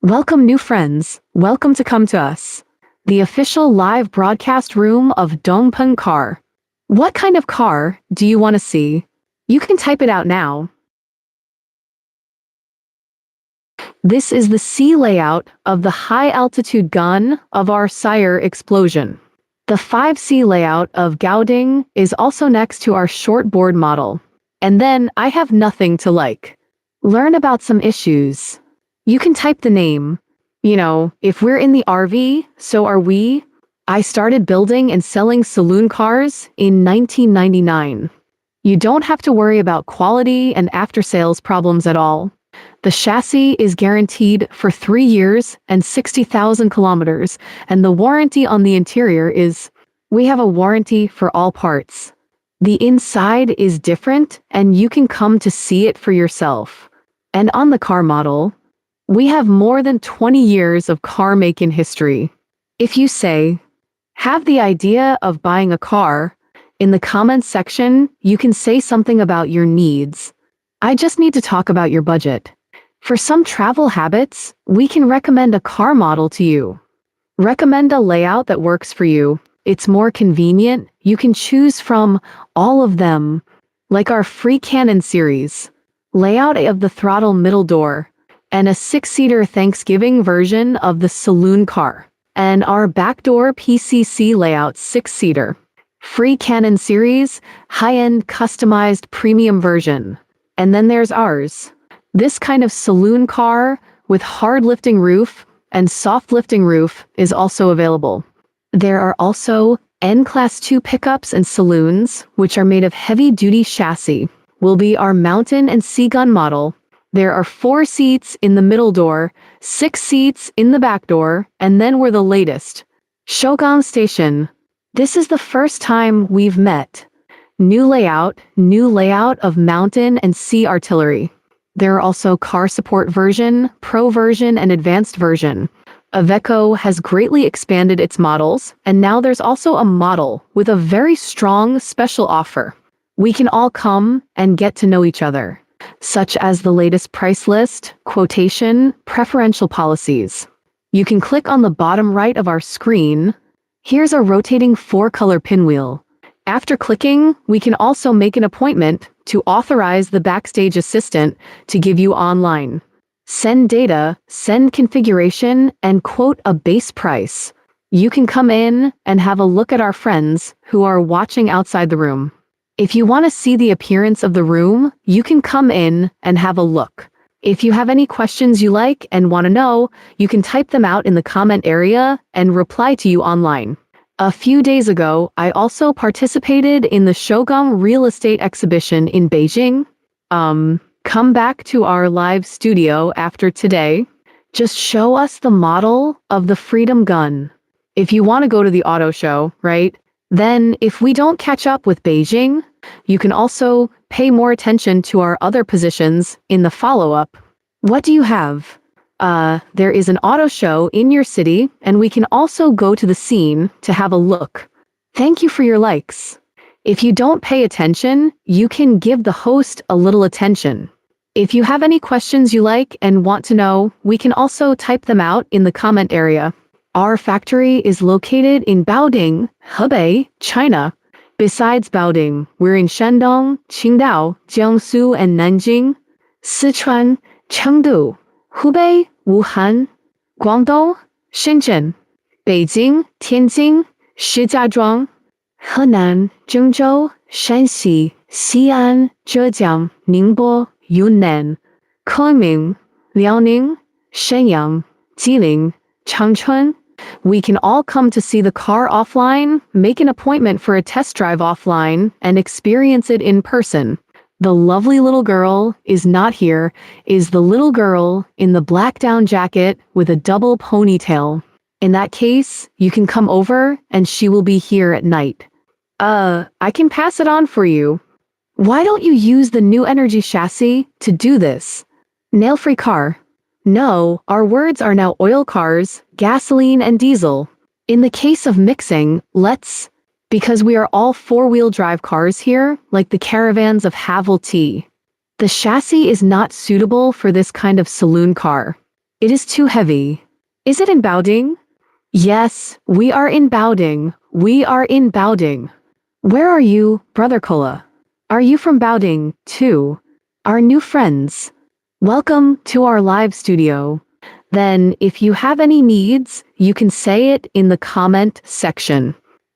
Welcome, new friends. Welcome to Come to Us, the official live broadcast room of Dongpeng Car. What kind of car do you want to see? You can type it out now. This is the C layout of the high-altitude gun of our Sire explosion. The 5C layout of Gaoding is also next to our shortboard model. And then I have nothing to like. Learn about some issues. You can type the name. If we're in the RV, so are we. I started building and selling saloon cars in 1999. You don't have to worry about quality and after-sales problems at all. The chassis is guaranteed for 3 years and 60,000 kilometers, and the warranty on the interior is, we have a warranty for all parts. The inside is different, and you can come to see it for yourself. And on the car model, we have more than 20 years of car making history. If you say, have the idea of buying a car, in the comments section, you can say something about your needs. I just need to talk about your budget. For some travel habits, we can recommend a car model to you. Recommend a layout that works for you. It's more convenient. You can choose from all of them, like our free Canon series, layout of the throttle middle door, and a 6-seater Thanksgiving version of the saloon car, and our backdoor PCC layout 6-seater. Free Canon series, high-end customized premium version. And then there's ours. This kind of saloon car with hard lifting roof and soft lifting roof is also available. There are also N-Class 2 pickups and saloons, which are made of heavy-duty chassis, will be our mountain and sea gun model. There are 4 seats in the middle door, 6 seats in the back door, and then we're the latest. Shogun Station. This is the first time we've met. New layout of mountain and sea artillery. There are also car support version, pro version, and advanced version. Iveco has greatly expanded its models, and now there's also a model with a very strong special offer. We can all come and get to know each other, such as the latest price list, quotation, preferential policies. You can click on the bottom right of our screen. Here's a rotating 4-color pinwheel. After clicking, we can also make an appointment to authorize the backstage assistant to give you online. Send data, send configuration, and quote a base price. You can come in and have a look at our friends who are watching outside the room. If you want to see the appearance of the room, you can come in and have a look. If you have any questions you like and want to know, you can type them out in the comment area and reply to you online. A few days ago, I also participated in the Shogun Real Estate Exhibition in Beijing. Come back to our live studio after today. Just show us the model of the Freedom Gun. If you want to go to the auto show, right? Then, if we don't catch up with Beijing, you can also pay more attention to our other positions in the follow-up. What do you have? There is an auto show in your city, and we can also go to the scene to have a look. Thank you for your likes. If you don't pay attention, you can give the host a little attention. If you have any questions you like and want to know, we can also type them out in the comment area. Our factory is located in Baoding, Hebei, China. Besides Baoding, we're in Shandong, Qingdao, Jiangsu, and Nanjing, Sichuan, Chengdu, Hubei, Wuhan, Guangdong, Shenzhen, Beijing, Tianjin, Shijiazhuang, Henan, Zhengzhou, Shanxi, Xi'an, Zhejiang, Ningbo, Yunnan, Kunming, Liaoning, Shenyang, Jilin, Changchun. We can all come to see the car offline, make an appointment for a test drive offline, and experience it in person. The lovely little girl is not here, is the little girl in the black down jacket with a double ponytail. In that case, you can come over and she will be here at night. I can pass it on for you. Why don't you use the new energy chassis to do this? Nail-free car. No, our words are now oil cars, gasoline, and diesel. In the case of mixing, because we are all 4-wheel drive cars here, like the caravans of Havel T. The chassis is not suitable for this kind of saloon car. It is too heavy. Is it in Baoding? Yes, we are in Baoding. We are in Baoding. Where are you, Brother Kola? Are you from Baoding, too? Our new friends. Welcome to our live studio. Then, if you have any needs, you can say it in the comment section.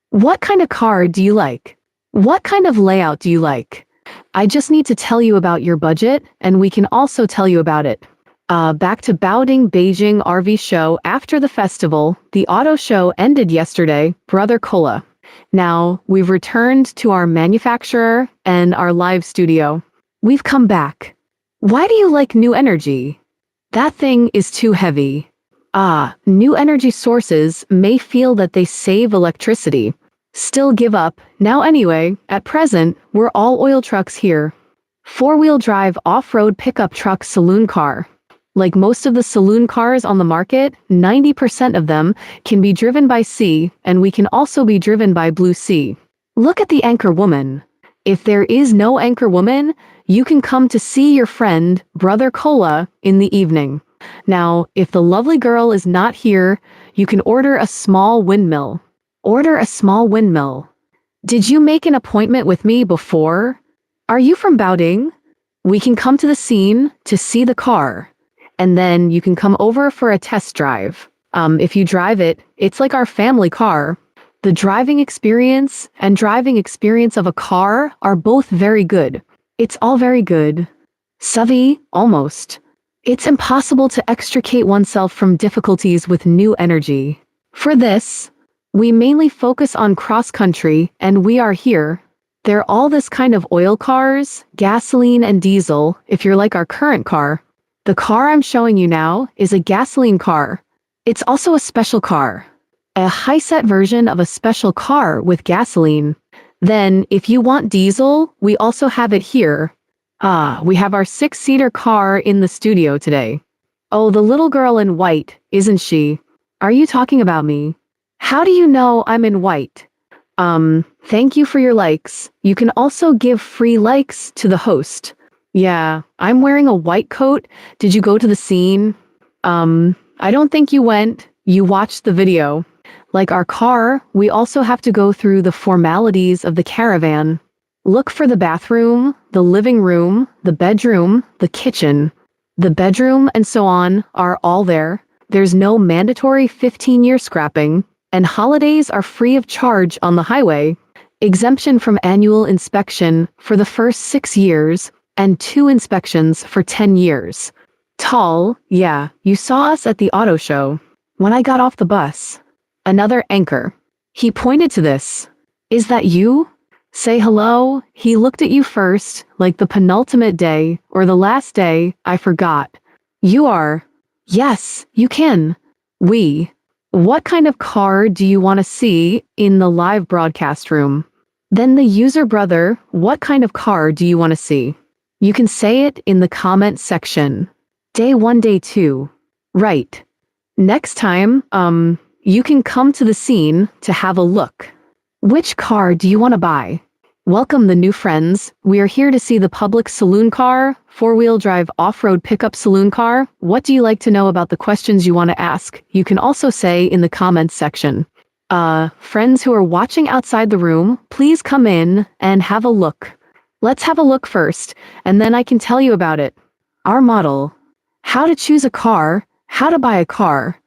What kind of car do you like? What kind of layout do you like? I just need to tell you about your budget, and we can also tell you about it. Back to Baoding Beijing RV show after the festival. The auto show ended yesterday, Brother Kola. Now, we've returned to our manufacturer and our live studio. We've come back. Why do you like new energy? That thing is too heavy. New energy sources may feel that they save electricity. Still give up. Now anyway, at present, we're all oil trucks here. Four-wheel drive off-road pickup truck saloon car. Like most of the saloon cars on the market, 90% of them can be driven by sea, and we can also be driven by blue sea. Look at the anchor woman. If there is no anchor woman, you can come to see your friend, Brother Kola, in the evening. Now, if the lovely girl is not here, you can order a small windmill. Order a small windmill. Did you make an appointment with me before? Are you from Baoding? We can come to the scene to see the car. And then you can come over for a test drive. If you drive it, it's like our family car. The driving experience and driving experience of a car are both very good. It's all very good. Savvy, almost. It's impossible to extricate oneself from difficulties with new energy. For this, we mainly focus on cross-country, and we are here. They're all this kind of oil cars, gasoline and diesel, if you're like our current car. The car I'm showing you now is a gasoline car. It's also a special car. A high-set version of a special car with gasoline. Then, if you want diesel, we also have it here. We have our 6-seater car in the studio today. Oh, the little girl in white, isn't she? Are you talking about me? How do you know I'm in white? Thank you for your likes. You can also give free likes to the host. Yeah, I'm wearing a white coat. Did you go to the scene? I don't think you went. You watched the video. Like our car, we also have to go through the formalities of the caravan. Look for the bathroom, the living room, the bedroom, the kitchen. The bedroom and so on are all there. There's no mandatory 15-year scrapping, and holidays are free of charge on the highway. Exemption from annual inspection for the first 6 years, and 2 inspections for 10 years. Tall, yeah, you saw us at the auto show. When I got off the bus. Another anchor. He pointed to this. Is that you? Say hello. He looked at you first, like the penultimate day, or the last day, I forgot. You are. Yes, you can. We. What kind of car do you want to see in the live broadcast room? Then the user brother, what kind of car do you want to see? You can say it in the comment section. Day 1, day 2. Right. Next time, you can come to the scene to have a look. Which car do you want to buy? Welcome the new friends. We are here to see the public saloon car, 4-wheel drive off-road pickup saloon car. What do you like to know about the questions you want to ask? You can also say in the comments section. Friends who are watching outside the room, please come in and have a look. Let's have a look first, and then I can tell you about it. Our model. How to choose a car, how to buy a car.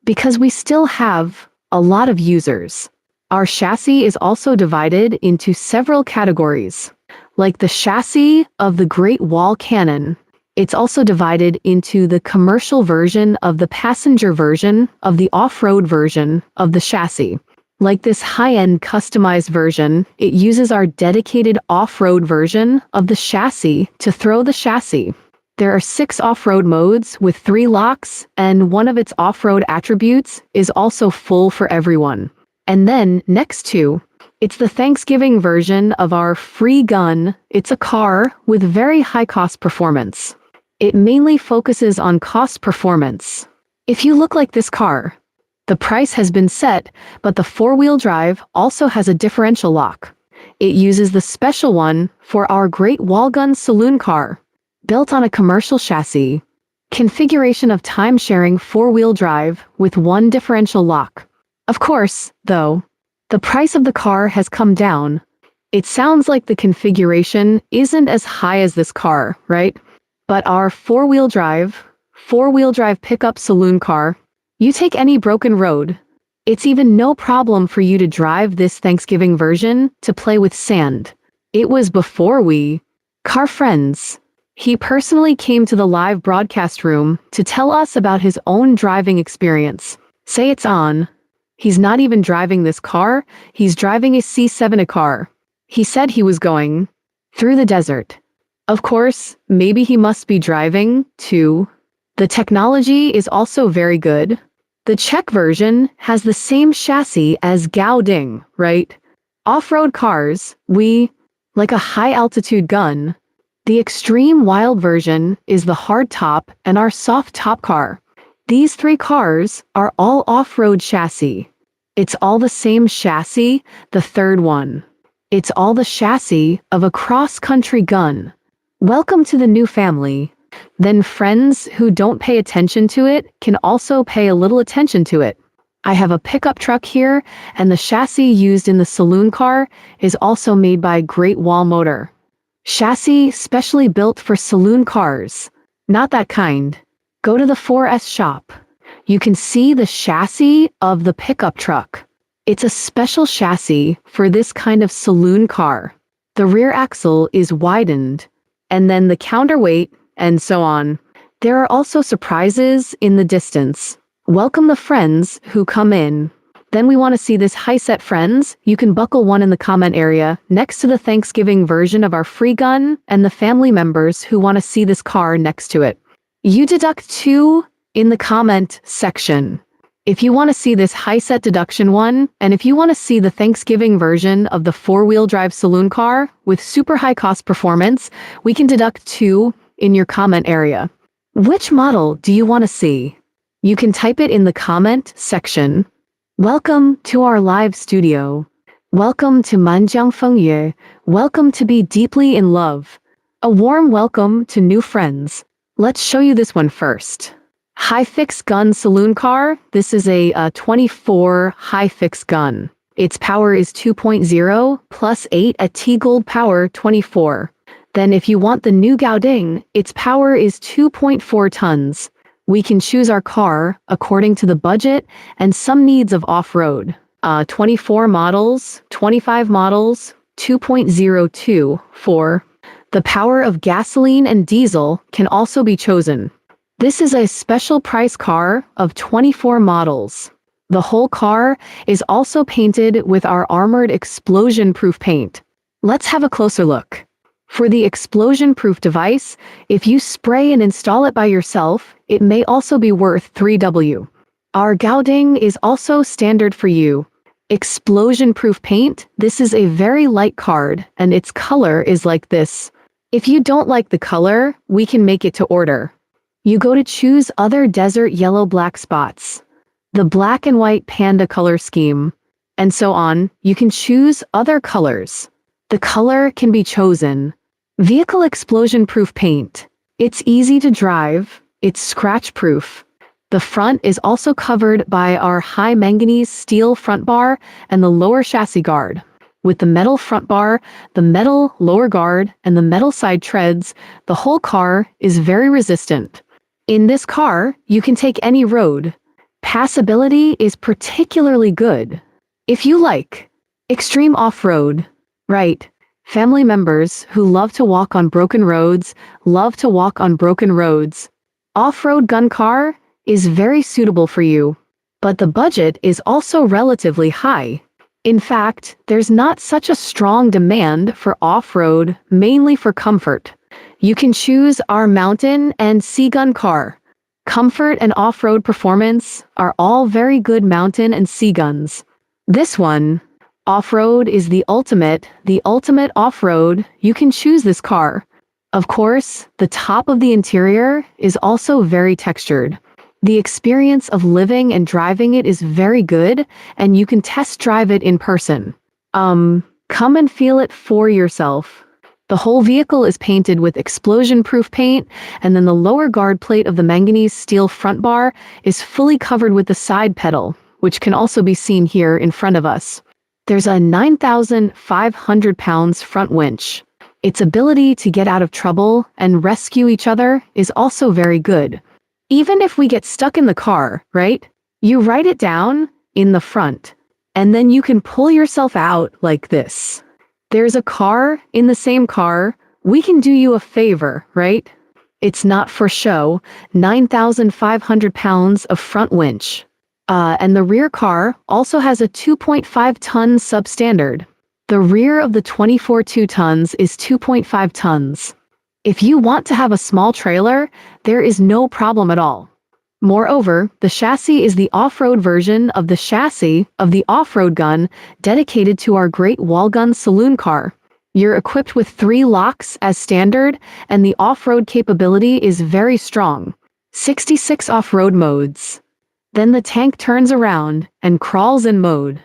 Because we still have a lot of users. Our chassis is also divided into several categories. Like the chassis of the Great Wall Cannon. It's also divided into the commercial version of the passenger version of the off-road version of the chassis. Like this high-end customized version, it uses our dedicated off-road version of the chassis to throw the chassis. There are 6 off-road modes with 3 locks, and one of its off-road attributes is also full for everyone. And then, next to, it's the Thanksgiving version of our free gun. It's a car with very high cost performance. It mainly focuses on cost performance. If you look like this car, the price has been set, but the 4-wheel drive also has a differential lock. It uses the special one for our Great Wall Gun saloon car, built on a commercial chassis. configuration of time-sharing four-wheel drive with one differential lock. Of course, though, the price of the car has come down. It sounds like the configuration isn't as high as this car, right? But our four-wheel drive pickup saloon car, you take any broken road. It's even no problem for you to drive this Thanksgiving version to play with sand. It was before we, car friends. He personally came to the live broadcast room to tell us about his own driving experience. Say it's on. He's not even driving this car, he's driving a C7 car. He said he was going through the desert. Of course, maybe he must be driving, too. The technology is also very good. The Czech version has the same chassis as Gauding, right? Off-road cars, like a high-altitude gun. The extreme wild version is the hard top and our soft top car. These three cars are all off-road chassis. It's all the same chassis, the third one. It's all the chassis of a cross-country gun. Welcome to the new family. Then friends who don't pay attention to it can also pay a little attention to it. I have a pickup truck here, and the chassis used in the saloon car is also made by Great Wall Motor. Chassis specially built for saloon cars. Not that kind. Go to the 4S shop. You can see the chassis of the pickup truck. It's a special chassis for this kind of saloon car. The rear axle is widened, and then the counterweight, and so on. There are also surprises in the distance. Welcome the friends who come in. Then we want to see this high-set friends. You can buckle one in the comment area next to the Thanksgiving version of our free gun and the family members who want to see this car next to it. You deduct 2 in the comment section. If you want to see this high-set deduction one, and if you want to see the Thanksgiving version of the four-wheel drive saloon car with super high-cost performance, we can deduct 2 in your comment area. Which model do you want to see? You can type it in the comment section. Welcome to our live studio. Welcome to Manjiang Fengyue. Welcome to be deeply in love. A warm welcome to new friends. Let's show you this one first. High-fix gun saloon car. This is a 24 high-fix gun. Its power is 2.0 plus 8 at T-Gold power 24. Then if you want the new Gauding, its power is 2.4 tons. We can choose our car according to the budget and some needs of off-road. 24 models, 25 models, 2.02, 4. The power of gasoline and diesel can also be chosen. This is a special price car of 24 models. The whole car is also painted with our armored explosion-proof paint. Let's have a closer look. For the explosion-proof device, if you spray and install it by yourself, it may also be worth 3W. Our Gauding is also standard for you. Explosion-proof paint, this is a very light card, and its color is like this. If you don't like the color, we can make it to order. You go to choose other desert yellow black spots, the black and white panda color scheme, and so on. You can choose other colors. The color can be chosen. Vehicle explosion-proof paint. It's easy to drive. It's scratch-proof. The front is also covered by our high manganese steel front bar and the lower chassis guard. With the metal front bar, the metal lower guard, and the metal side treads, the whole car is very resistant. In this car, you can take any road. Passability is particularly good. If you like extreme off-road, right? Family members who love to walk on broken roads, Off-road gun car is very suitable for you. But the budget is also relatively high. In fact, there's not such a strong demand for off-road, mainly for comfort. You can choose our mountain and sea gun car. Comfort and off-road performance are all very good mountain and sea guns. This one, off-road, is the ultimate off-road. You can choose this car. Of course, the top of the interior is also very textured. The experience of living and driving it is very good, and you can test drive it in person. Come and feel it for yourself. The whole vehicle is painted with explosion-proof paint, and then the lower guard plate of the manganese steel front bar is fully covered with the side pedal, which can also be seen here in front of us. There's a 9,500 pounds front winch. Its ability to get out of trouble and rescue each other is also very good. Even if we get stuck in the car, right? You write it down in the front, and then you can pull yourself out like this. There's a car in the same car. We can do you a favor, right? It's not for show. 9,500 pounds of front winch. And the rear car also has a 2.5-ton substandard. The rear of the 24 2 tons is 2.5 tons. If you want to have a small trailer, there is no problem at all. Moreover, the chassis is the off-road version of the chassis of the off-road gun dedicated to our Great Wall Gun saloon car. You're equipped with 3 locks as standard, and the off-road capability is very strong. 66 off-road modes. Then the tank turns around and crawls in mode.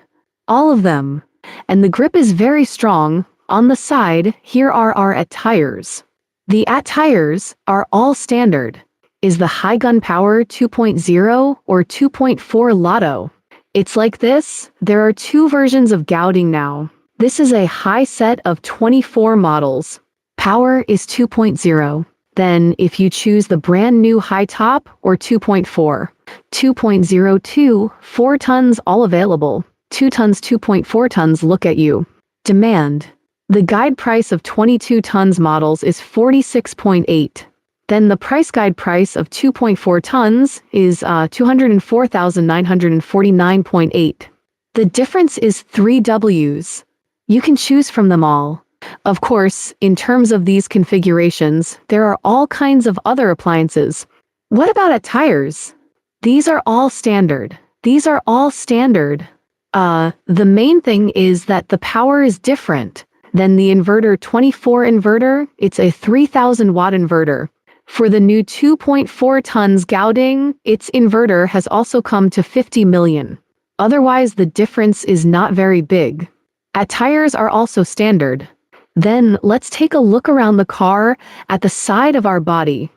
All of them. And the grip is very strong. On the side, here are our AT tires. The AT tires are all standard. Is the high gun power 2.0 or 2.4 Lotto? It's like this. There are 2 versions of Gauding now. This is a high set of 24 models. Power is 2.0. Then if you choose the brand new high top or 2.4. 2.02, 4 tons all available. 2 tons, 2.4 tons, look at you. Demand. The guide price of 22 tons models is 46.8. Then the price guide price of 2.4 tons is 204,949.8. The difference is 3 Ws. You can choose from them all. Of course, in terms of these configurations, there are all kinds of other appliances. What about AT tires? These are all standard. These are all standard. The main thing is that the power is different than the inverter 24 inverter. It's a 3,000 watt inverter. For the new 2.4 tons Gauding, its inverter has also come to 50 million. Otherwise, the difference is not very big. AT tires are also standard. Then let's take a look around the car at the side of our body.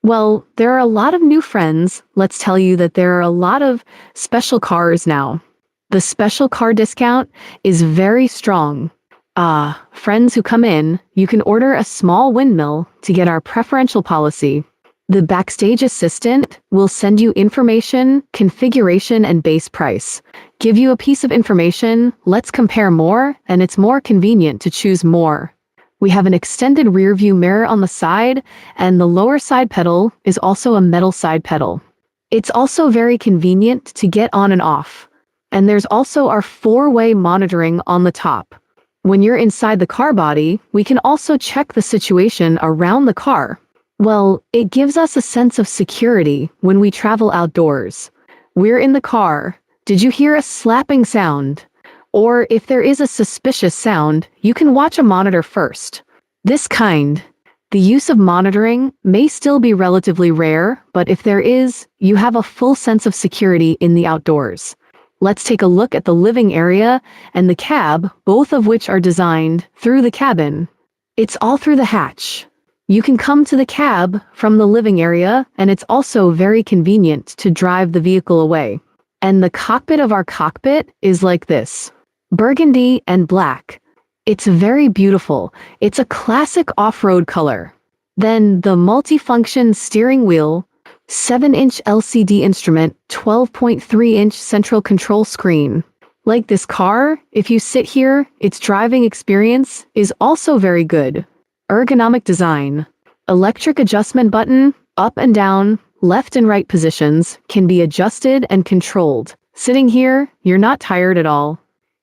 Well, there are a lot of new friends. Let's tell you that there are a lot of special cars now. The special car discount is very strong. Friends who come in, you can order a small windmill to get our preferential policy. The backstage assistant will send you information, configuration, and base price. Give you a piece of information, let's compare more, and it's more convenient to choose more. We have an extended rear view mirror on the side, and the lower side pedal is also a metal side pedal. It's also very convenient to get on and off. And there's also our 4-way monitoring on the top. When you're inside the car body, we can also check the situation around the car. Well, it gives us a sense of security when we travel outdoors. We're in the car. Did you hear a slapping sound? Or if there is a suspicious sound, you can watch a monitor first. This kind. The use of monitoring may still be relatively rare, but if there is, you have a full sense of security in the outdoors. Let's take a look at the living area and the cab, both of which are designed through the cabin. It's all through the hatch. You can come to the cab from the living area, and it's also very convenient to drive the vehicle away. And the cockpit of our cockpit is like this. Burgundy and black. It's very beautiful. It's a classic off-road color. Then the multifunction steering wheel, 7-inch LCD instrument, 12.3-inch central control screen. Like this car, if you sit here, its driving experience is also very good. Ergonomic design. Electric adjustment button, up and down, left and right positions, can be adjusted and controlled. Sitting here, you're not tired at all.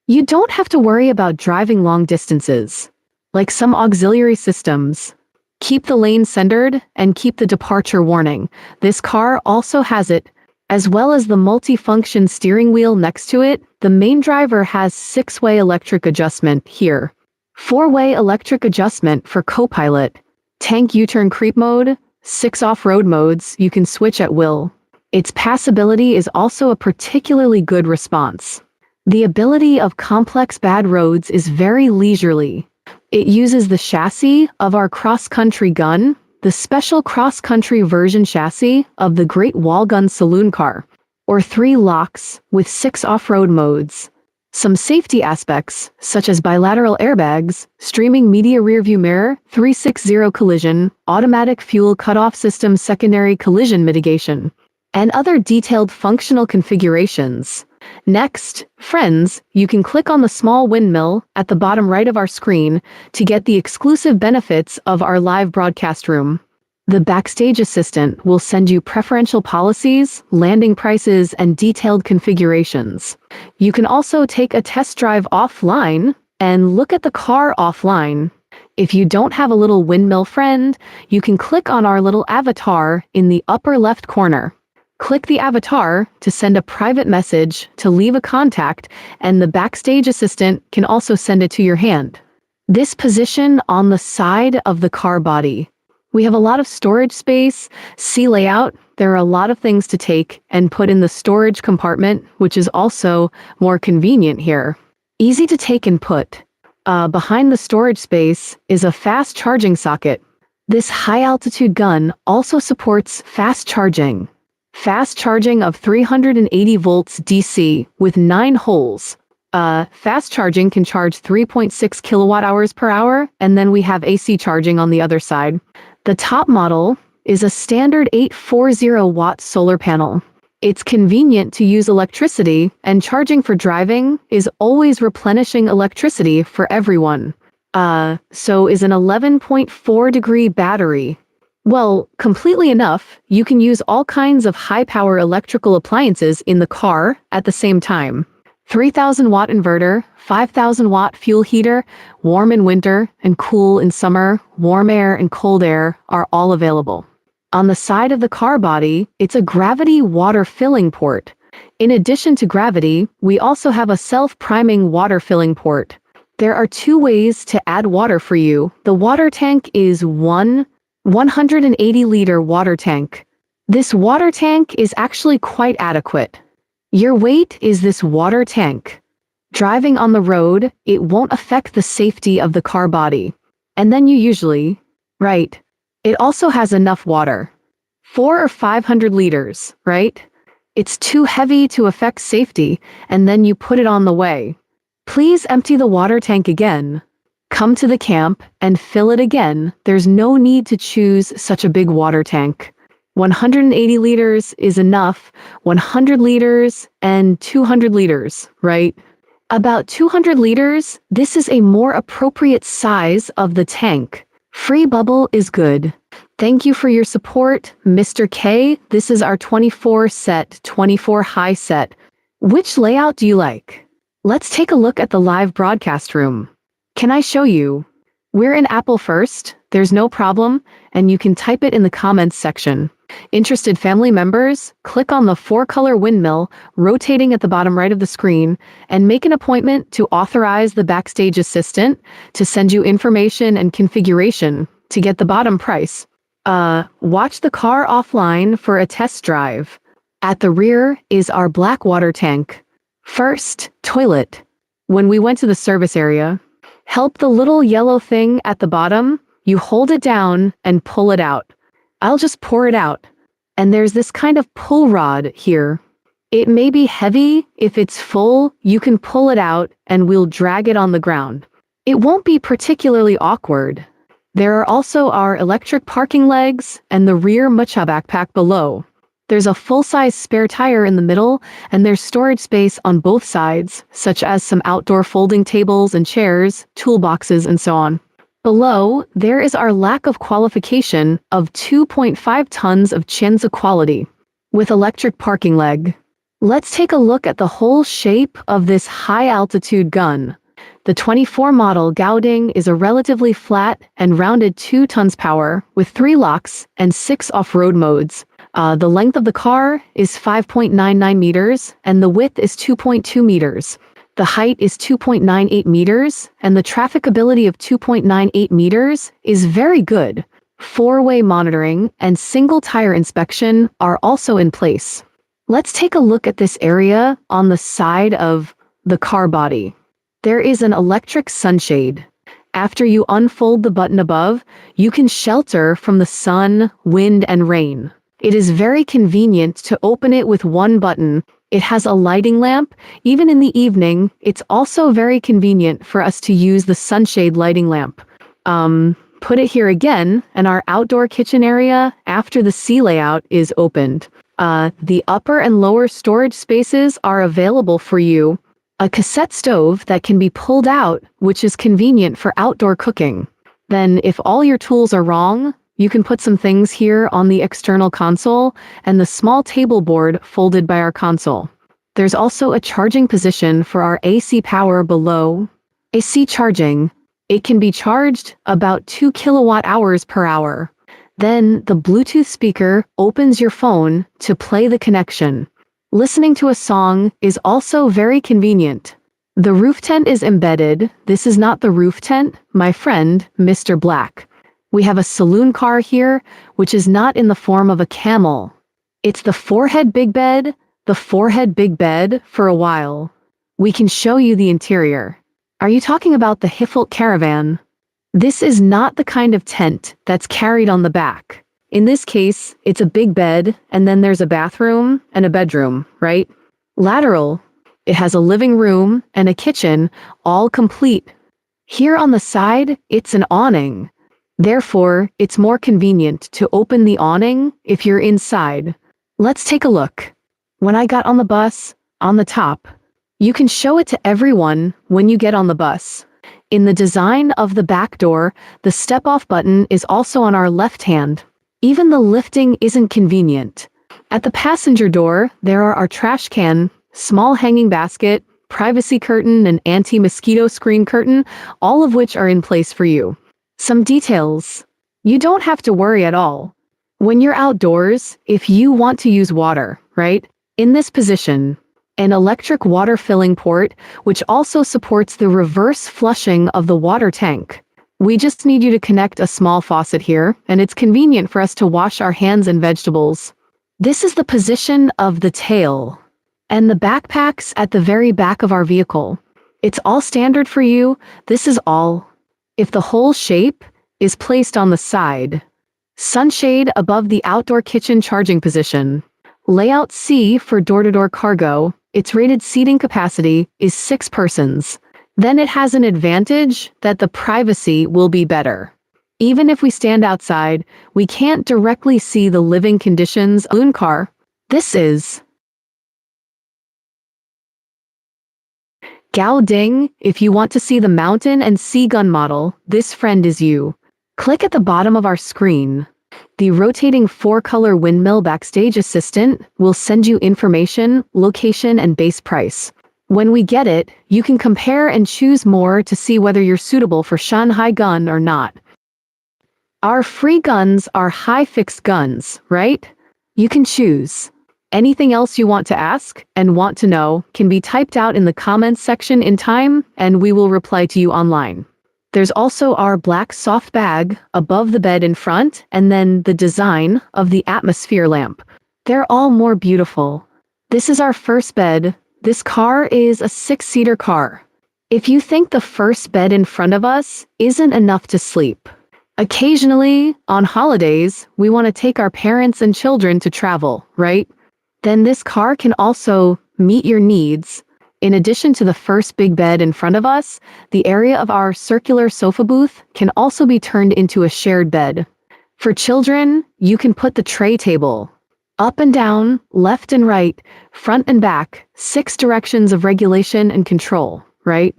You don't have to worry about driving long distances. Like some auxiliary systems. Keep the lane centered and keep the departure warning. This car also has it, as well as the multifunction steering wheel next to it. The main driver has 6-way electric adjustment here. 4-way electric adjustment for co-pilot. Tank U-turn creep mode, 6 off-road modes you can switch at will. Its passability is also a particularly good response. The ability of complex bad roads is very leisurely. It uses the chassis of our cross-country gun, the special cross-country version chassis of the Great Wall Gun saloon car, or 3 locks with 6 off-road modes. Some safety aspects, such as bilateral airbags, streaming media rearview mirror, 360 collision, automatic fuel cutoff system secondary collision mitigation, and other detailed functional configurations. Next, friends, you can click on the small windmill at the bottom right of our screen to get the exclusive benefits of our live broadcast room. The backstage assistant will send you preferential policies, landing prices, and detailed configurations. You can also take a test drive offline and look at the car offline. If you don't have a little windmill friend, you can click on our little avatar in the upper left corner. Click the avatar to send a private message to leave a contact, and the backstage assistant can also send it to your hand. This position on the side of the car body. We have a lot of storage space, C layout. There are a lot of things to take and put in the storage compartment, which is also more convenient here. Easy to take and put. Behind the storage space is a fast charging socket. This high-altitude gun also supports fast charging. Fast charging of 380 volts DC with 9 holes. Fast charging can charge 3.6 kilowatt hours per hour, and then we have AC charging on the other side. The top model is a standard 840-watt solar panel. It's convenient to use electricity, and charging for driving is always replenishing electricity for everyone. So is an 11.4-degree battery. Well, completely enough, you can use all kinds of high-power electrical appliances in the car at the same time. 3,000-watt inverter, 5,000-watt fuel heater, warm in winter and cool in summer, warm air and cold air are all available. On the side of the car body, it's a gravity water filling port. In addition to gravity, we also have a self-priming water filling port. There are 2 ways to add water for you. The water tank is 180-liter water tank. This water tank is actually quite adequate. Your weight is this water tank. Driving on the road, it won't affect the safety of the car body. And then you usually, right? It also has enough water. 400 or 500 liters, right? It's too heavy to affect safety, and then you put it on the way. Please empty the water tank again. Come to the camp and fill it again. There's no need to choose such a big water tank. 180 liters is enough, 100 liters and 200 liters, right? About 200 liters, this is a more appropriate size of the tank. Free bubble is good. Thank you for your support, Mr. K. This is our 24 set, 24 high set. Which layout do you like? Let's take a look at the live broadcast room. Can I show you? We're in Apple first, there's no problem, and you can type it in the comments section. Interested family members, click on the 4-color windmill rotating at the bottom right of the screen and make an appointment to authorize the backstage assistant to send you information and configuration to get the bottom price. Watch the car offline for a test drive. At the rear is our black water tank. First, toilet. When we went to the service area, help the little yellow thing at the bottom, you hold it down and pull it out. I'll just pour it out. And there's this kind of pull rod here. It may be heavy. If it's full, you can pull it out and we'll drag it on the ground. It won't be particularly awkward. There are also our electric parking legs and the rear Mucha backpack below. There's a full-size spare tire in the middle, and there's storage space on both sides, such as some outdoor folding tables and chairs, toolboxes, and so on. Below, there is our lack of qualification of 2.5 tons of Chenza quality, with electric parking leg. Let's take a look at the whole shape of this high-altitude gun. The 24 model Gauding is a relatively flat and rounded 2 tons power, with 3 locks and 6 off-road modes. The length of the car is 5.99 meters, and the width is 2.2 meters. The height is 2.98 meters, and the trafficability of 2.98 meters is very good. 4-way monitoring and single tire inspection are also in place. Let's take a look at this area on the side of the car body. There is an electric sunshade. After you unfold the button above, you can shelter from the sun, wind, and rain. It is very convenient to open it with one button. It has a lighting lamp. Even in the evening, it's also very convenient for us to use the sunshade lighting lamp. Put it here again, and our outdoor kitchen area after the C layout is opened. The upper and lower storage spaces are available for you. A cassette stove that can be pulled out, which is convenient for outdoor cooking. Then, if all your tools are wrong, you can put some things here on the external console and the small table board folded by our console. There's also a charging position for our AC power below. AC charging. It can be charged about 2 kilowatt hours per hour. Then the Bluetooth speaker opens your phone to play the connection. Listening to a song is also very convenient. The roof tent is embedded. This is not the roof tent, my friend, Mr. Black. We have a saloon car here, which is not in the form of a camel. It's the four-head big bed for a while. We can show you the interior. Are you talking about the Hiffelt caravan? This is not the kind of tent that's carried on the back. In this case, it's a big bed, and then there's a bathroom and a bedroom, right? Lateral. It has a living room and a kitchen, all complete. Here on the side, it's an awning. Therefore, it's more convenient to open the awning if you're inside. Let's take a look. When I got on the bus, on the top, you can show it to everyone when you get on the bus. In the design of the back door, the step-off button is also on our left hand. Even the lifting isn't convenient. At the passenger door, there are our trash can, small hanging basket, privacy curtain, and anti-mosquito screen curtain, all of which are in place for you. Some details. You don't have to worry at all. When you're outdoors, if you want to use water, right? In this position, an electric water filling port, which also supports the reverse flushing of the water tank. We just need you to connect a small faucet here, and it's convenient for us to wash our hands and vegetables. This is the position of the tail, and the backpacks at the very back of our vehicle. It's all standard for you. This is all. If the whole shape is placed on the side. Sunshade above the outdoor kitchen charging position. Layout C for door-to-door cargo. Its rated seating capacity is 6 persons. Then it has an advantage that the privacy will be better. Even if we stand outside, we can't directly see the living conditions of the car. This is Gao Ding. If you want to see the mountain and sea gun model, this friend is you. Click at the bottom of our screen. The rotating 4-color windmill backstage assistant will send you information, location, and base price. When we get it, you can compare and choose more to see whether you're suitable for Shanghai gun or not. Our free guns are high-fixed guns, right? You can choose. Anything else you want to ask and want to know can be typed out in the comments section in time, and we will reply to you online. There's also our black soft bag above the bed in front, and then the design of the atmosphere lamp. They're all more beautiful. This is our first bed. This car is a 6-seater car. If you think the first bed in front of us isn't enough to sleep, occasionally, on holidays, we want to take our parents and children to travel, right? Then this car can also meet your needs. In addition to the first big bed in front of us, the area of our circular sofa booth can also be turned into a shared bed. For children, you can put the tray table. Up and down, left and right, front and back, 6 directions of regulation and control, right?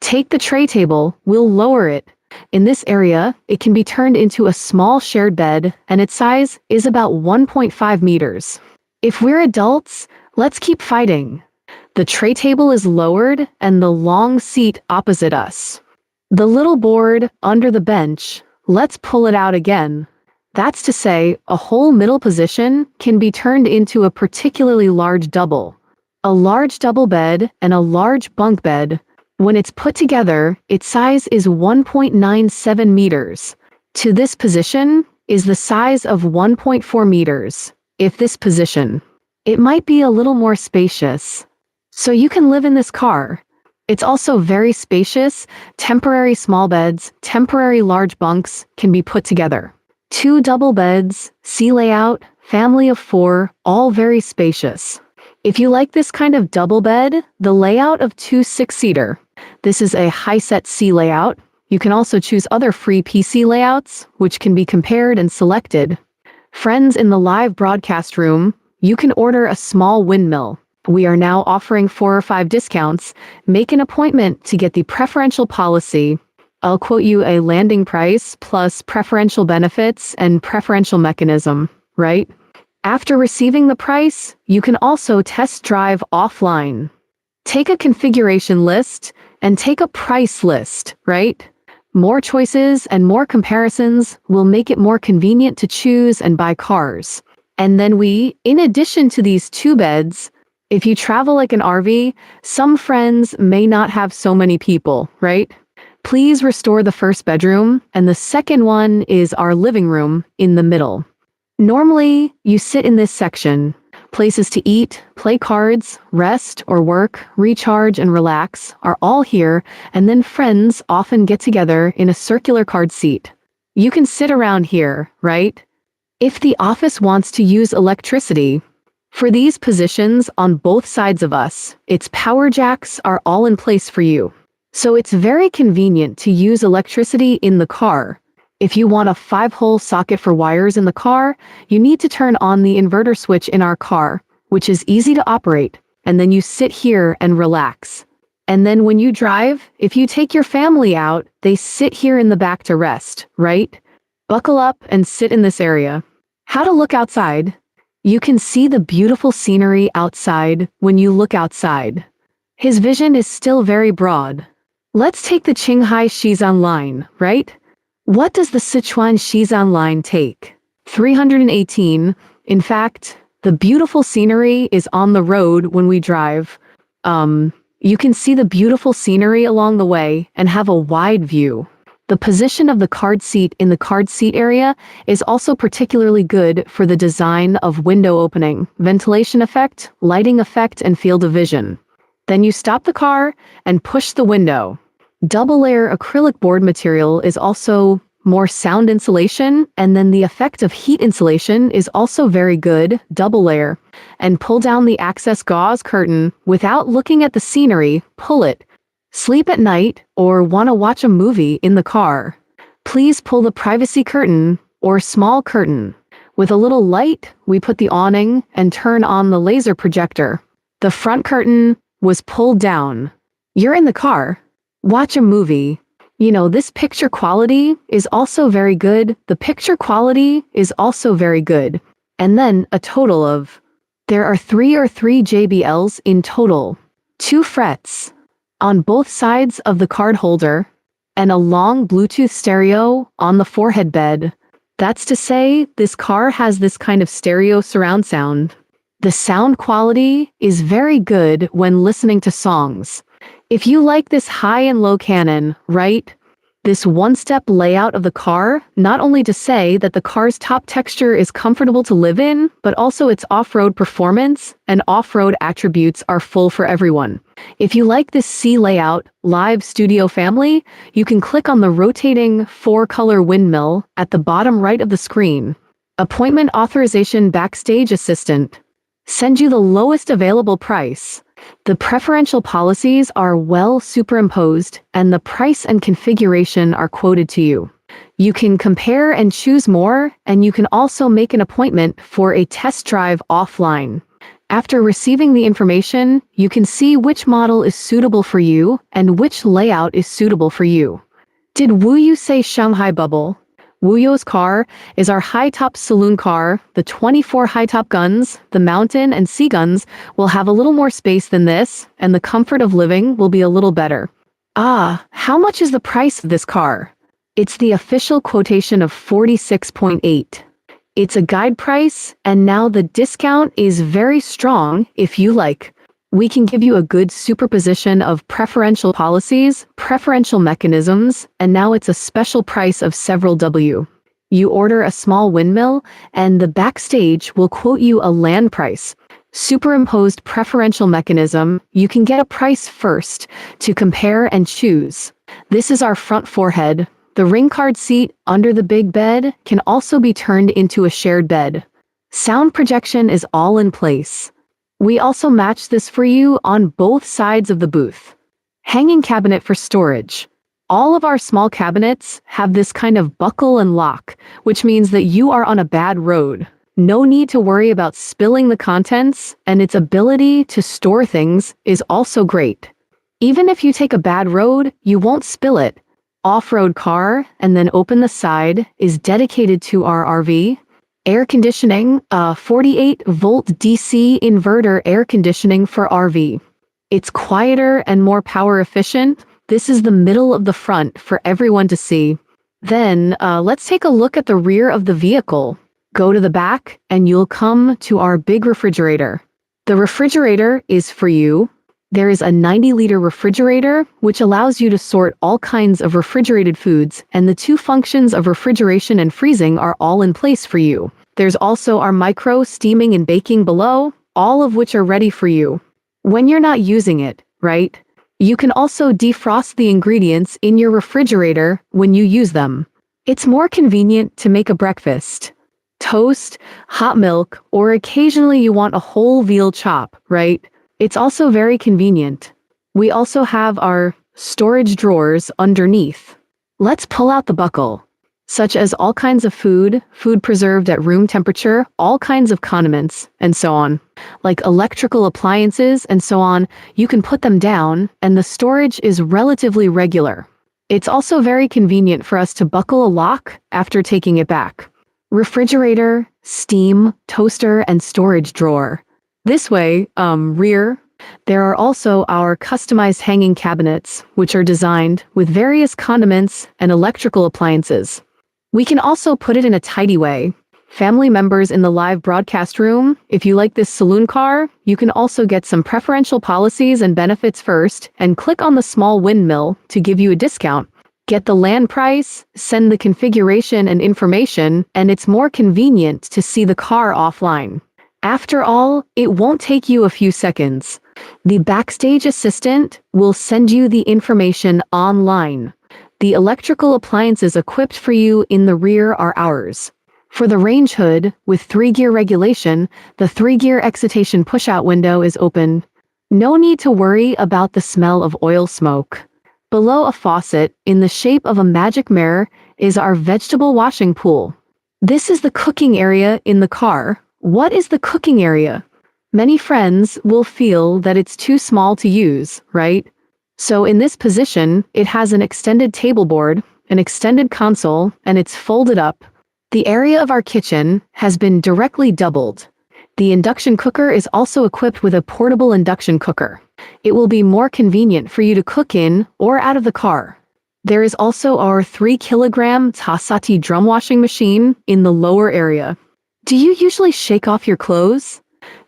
Take the tray table, we'll lower it. In this area, it can be turned into a small shared bed, and its size is about 1.5 meters. If we're adults, let's keep fighting. The tray table is lowered and the long seat opposite us. The little board under the bench, let's pull it out again. That's to say, a whole middle position can be turned into a particularly large double. A large double bed and a large bunk bed. When it's put together, its size is 1.97 meters. To this position is the size of 1.4 meters. If this position, it might be a little more spacious. So you can live in this car. It's also very spacious. Temporary small beds, temporary large bunks can be put together. 2 double beds, C layout, family of 4, all very spacious. If you like this kind of double bed, the layout of 2 6-seater. This is a high-set C layout. You can also choose other free PC layouts, which can be compared and selected. Friends in the live broadcast room, you can order a small windmill. We are now offering 4 or 5 discounts. Make an appointment to get the preferential policy. I'll quote you a landing price plus preferential benefits and preferential mechanism, right? After receiving the price, you can also test drive offline. Take a configuration list and take a price list, right? More choices and more comparisons will make it more convenient to choose and buy cars. And then in addition to these 2 beds, if you travel like an RV, some friends may not have so many people, right? Please restore the first bedroom, and the second one is our living room in the middle. Normally, you sit in this section. Places to eat, play cards, rest or work, recharge and relax are all here, and then friends often get together in a circular card seat. You can sit around here, right? If the office wants to use electricity, for these positions on both sides of us, its power jacks are all in place for you. So it's very convenient to use electricity in the car. If you want a 5-hole socket for wires in the car, you need to turn on the inverter switch in our car, which is easy to operate, and then you sit here and relax. And then when you drive, if you take your family out, they sit here in the back to rest, right? Buckle up and sit in this area. How to look outside. You can see the beautiful scenery outside when you look outside. His vision is still very broad. Let's take the Qinghai Shizan line, right? What does the Sichuan Shizan line take? 318. In fact, the beautiful scenery is on the road when we drive. You can see the beautiful scenery along the way and have a wide view. The position of the card seat in the card seat area is also particularly good for the design of window opening, ventilation effect, lighting effect, and field of vision. Then you stop the car and push the window. Double-layer acrylic board material is also more sound insulation, and then the effect of heat insulation is also very good, double layer. And pull down the access gauze curtain without looking at the scenery, pull it. Sleep at night or want to watch a movie in the car. Please pull the privacy curtain or small curtain. With a little light, we put the awning and turn on the laser projector. The front curtain was pulled down. You're in the car. Watch a movie. This picture quality is also very good. The picture quality is also very good. And then a total of, there are 3 JBLs in total. 2 frets on both sides of the card holder, and a long Bluetooth stereo on the forehead bed. That's to say, this car has this kind of stereo surround sound. The sound quality is very good when listening to songs. If you like this high and low canon, right? This one-step layout of the car, not only to say that the car's top texture is comfortable to live in, but also its off-road performance and off-road attributes are full for everyone. If you like this C layout, live studio family, you can click on the rotating 4-color windmill at the bottom right of the screen. Appointment authorization backstage assistant. Send you the lowest available price. The preferential policies are well superimposed, and the price and configuration are quoted to you. You can compare and choose more, and you can also make an appointment for a test drive offline. After receiving the information, you can see which model is suitable for you and which layout is suitable for you. Did Wu Yu say Shanghai Bubble? Wu You's car is our high-top saloon car. The 24 high-top guns, the mountain and sea guns, will have a little more space than this, and the comfort of living will be a little better. How much is the price of this car? It's the official quotation of 46.8. It's a guide price, and now the discount is very strong if you like. We can give you a good superposition of preferential policies, preferential mechanisms, and now it's a special price of several W. You order a small windmill, and the backstage will quote you a land price. Superimposed preferential mechanism, you can get a price first to compare and choose. This is our front forehead. The ring card seat under the big bed can also be turned into a shared bed. Sound projection is all in place. We also match this for you on both sides of the booth. Hanging cabinet for storage. All of our small cabinets have this kind of buckle and lock, which means that you are on a bad road. No need to worry about spilling the contents, and its ability to store things is also great. Even if you take a bad road, you won't spill it. Off-road car, and then open the side, is dedicated to our RV. Air conditioning, 48-volt DC inverter air conditioning for RV. It's quieter and more power efficient. This is the middle of the front for everyone to see. Then, let's take a look at the rear of the vehicle. Go to the back, and you'll come to our big refrigerator. The refrigerator is for you. There is a 90-liter refrigerator, which allows you to sort all kinds of refrigerated foods, and the two functions of refrigeration and freezing are all in place for you. There's also our micro steaming and baking below, all of which are ready for you. When you're not using it, right? You can also defrost the ingredients in your refrigerator when you use them. It's more convenient to make a breakfast. Toast, hot milk, or occasionally you want a whole veal chop, right? It's also very convenient. We also have our storage drawers underneath. Let's pull out the buckle, such as all kinds of food preserved at room temperature, all kinds of condiments, and so on. Like electrical appliances and so on, you can put them down, and the storage is relatively regular. It's also very convenient for us to buckle a lock after taking it back. Refrigerator, steam, toaster, and storage drawer. This way, rear, there are also our customized hanging cabinets, which are designed with various condiments and electrical appliances. We can also put it in a tidy way. Family members in the live broadcast room, if you like this saloon car, you can also get some preferential policies and benefits first, and click on the small windmill to give you a discount. Get the land price, send the configuration and information, and it's more convenient to see the car offline. After all, it won't take you a few seconds. The backstage assistant will send you the information online. The electrical appliances equipped for you in the rear are ours. For the range hood, with 3-gear regulation, the 3-gear excitation push-out window is open. No need to worry about the smell of oil smoke. Below a faucet, in the shape of a magic mirror, is our vegetable washing pool. This is the cooking area in the car. What is the cooking area? Many friends will feel that it's too small to use, right? So in this position, it has an extended table board, an extended console, and it's folded up. The area of our kitchen has been directly doubled. The induction cooker is also equipped with a portable induction cooker. It will be more convenient for you to cook in or out of the car. There is also our 3-kilogram Tasati drum washing machine in the lower area. Do you usually shake off your clothes?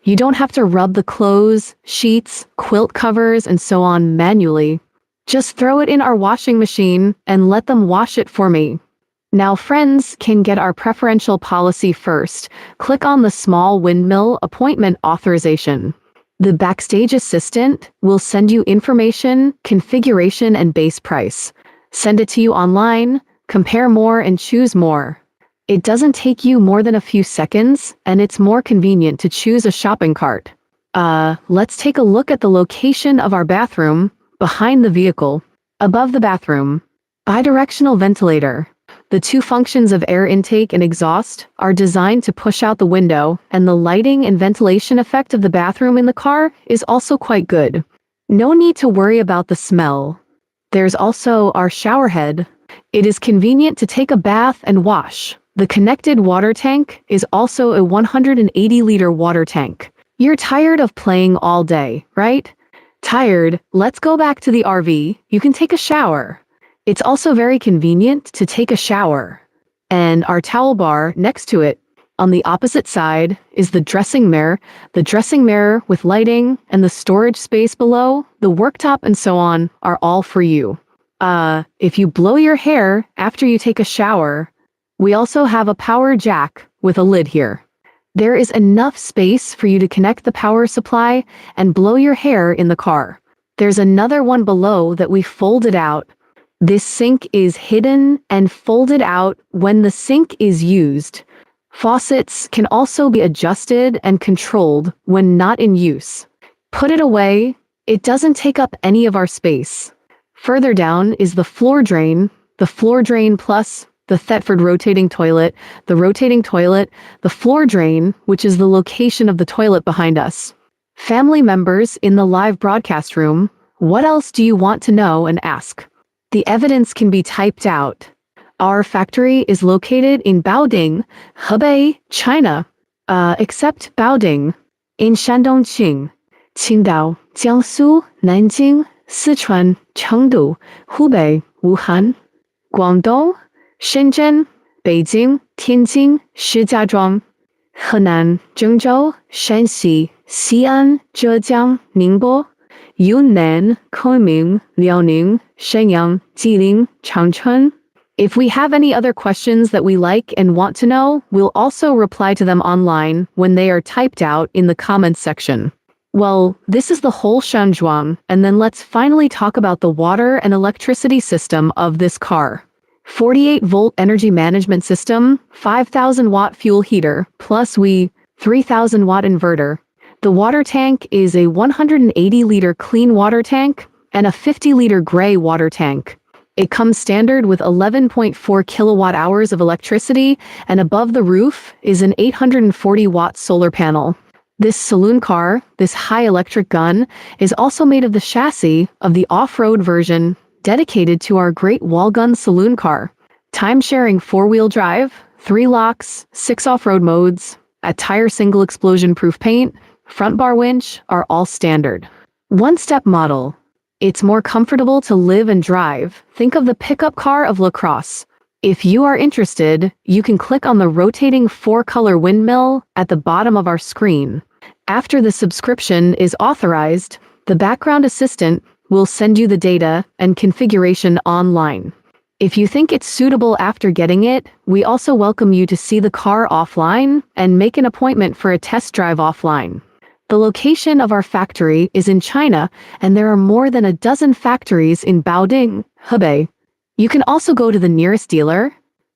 You don't have to rub the clothes, sheets, quilt covers, and so on manually. Just throw it in our washing machine and let them wash it for me. Now friends can get our preferential policy first. Click on the small windmill appointment authorization. The backstage assistant will send you information, configuration, and base price. Send it to you online, compare more, and choose more. It doesn't take you more than a few seconds, and it's more convenient to choose a shopping cart. Let's take a look at the location of our bathroom, behind the vehicle. Above the bathroom, bidirectional ventilator. The two functions of air intake and exhaust are designed to push out the window, and the lighting and ventilation effect of the bathroom in the car is also quite good. No need to worry about the smell. There's also our shower head. It is convenient to take a bath and wash. The connected water tank is also a 180-liter water tank. You're tired of playing all day, right? Tired? Let's go back to the RV. You can take a shower. It's also very convenient to take a shower. And our towel bar next to it, on the opposite side, is the dressing mirror with lighting, and the storage space below, the worktop, and so on are all for you. If you blow your hair after you take a shower, we also have a power jack with a lid here. There is enough space for you to connect the power supply and blow your hair in the car. There's another one below that we folded out. This sink is hidden and folded out when the sink is used. Faucets can also be adjusted and controlled when not in use. Put it away, it doesn't take up any of our space. Further down is the floor drain plus the Thetford rotating toilet, the floor drain, which is the location of the toilet behind us. Family members in the live broadcast room, what else do you want to know and ask? The evidence can be typed out. Our factory is located in Baoding, Hebei, China, except Baoding, in Shandong, Qingdao, Jiangsu, Nanjing, Sichuan, Chengdu, Hubei, Wuhan, Guangdong, Shenzhen, Beijing, Tianjin, Shijiazhuang, Henan, Zhengzhou, Shanxi, Xi'an, Zhejiang, Ningbo, Yunnan, Kunming, Liaoning, Shenyang, Jilin, Changchun. If we have any other questions that we like and want to know, we'll also reply to them online when they are typed out in the comments section. Well, this is the whole Shanzhuang, and then let's finally talk about the water and electricity system of this car. 48-volt energy management system, 5,000-watt fuel heater, plus 3,000-watt inverter. The water tank is a 180-liter clean water tank and a 50-liter gray water tank. It comes standard with 11.4 kilowatt hours of electricity, and above the roof is an 840-watt solar panel. This saloon car, this high electric gun, is also made of the chassis of the off-road version dedicated to our Great Wall Gun saloon car. Time-sharing 4-wheel drive, 3 locks, 6 off-road modes, a tire single explosion-proof paint, front bar winch are all standard. One-step model. It's more comfortable to live and drive. Think of the pickup car of La Crosse. If you are interested, you can click on the rotating 4-color windmill at the bottom of our screen. After the subscription is authorized, the background assistant will send you the data and configuration online. If you think it's suitable after getting it, we also welcome you to see the car offline and make an appointment for a test drive offline. The location of our factory is in China, and there are more than a dozen factories in Baoding, Hebei. You can also go to the nearest dealer.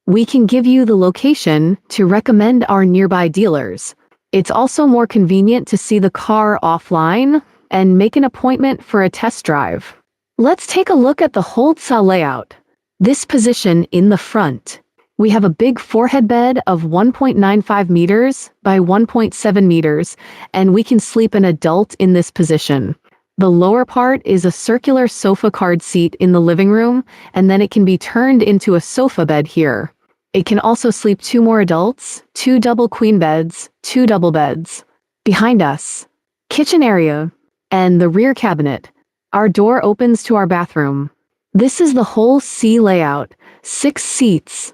We can give you the location to recommend our nearby dealers. It's also more convenient to see the car offline and make an appointment for a test drive. Let's take a look at the Holdsa layout. This position in the front. We have a big forehead bed of 1.95 meters by 1.7 meters, and we can sleep an adult in this position. The lower part is a circular sofa card seat in the living room, and then it can be turned into a sofa bed here. It can also sleep 2 more adults, 2 double queen beds, 2 double beds. Behind us, kitchen area, and the rear cabinet. Our door opens to our bathroom. This is the whole C layout, 6 seats.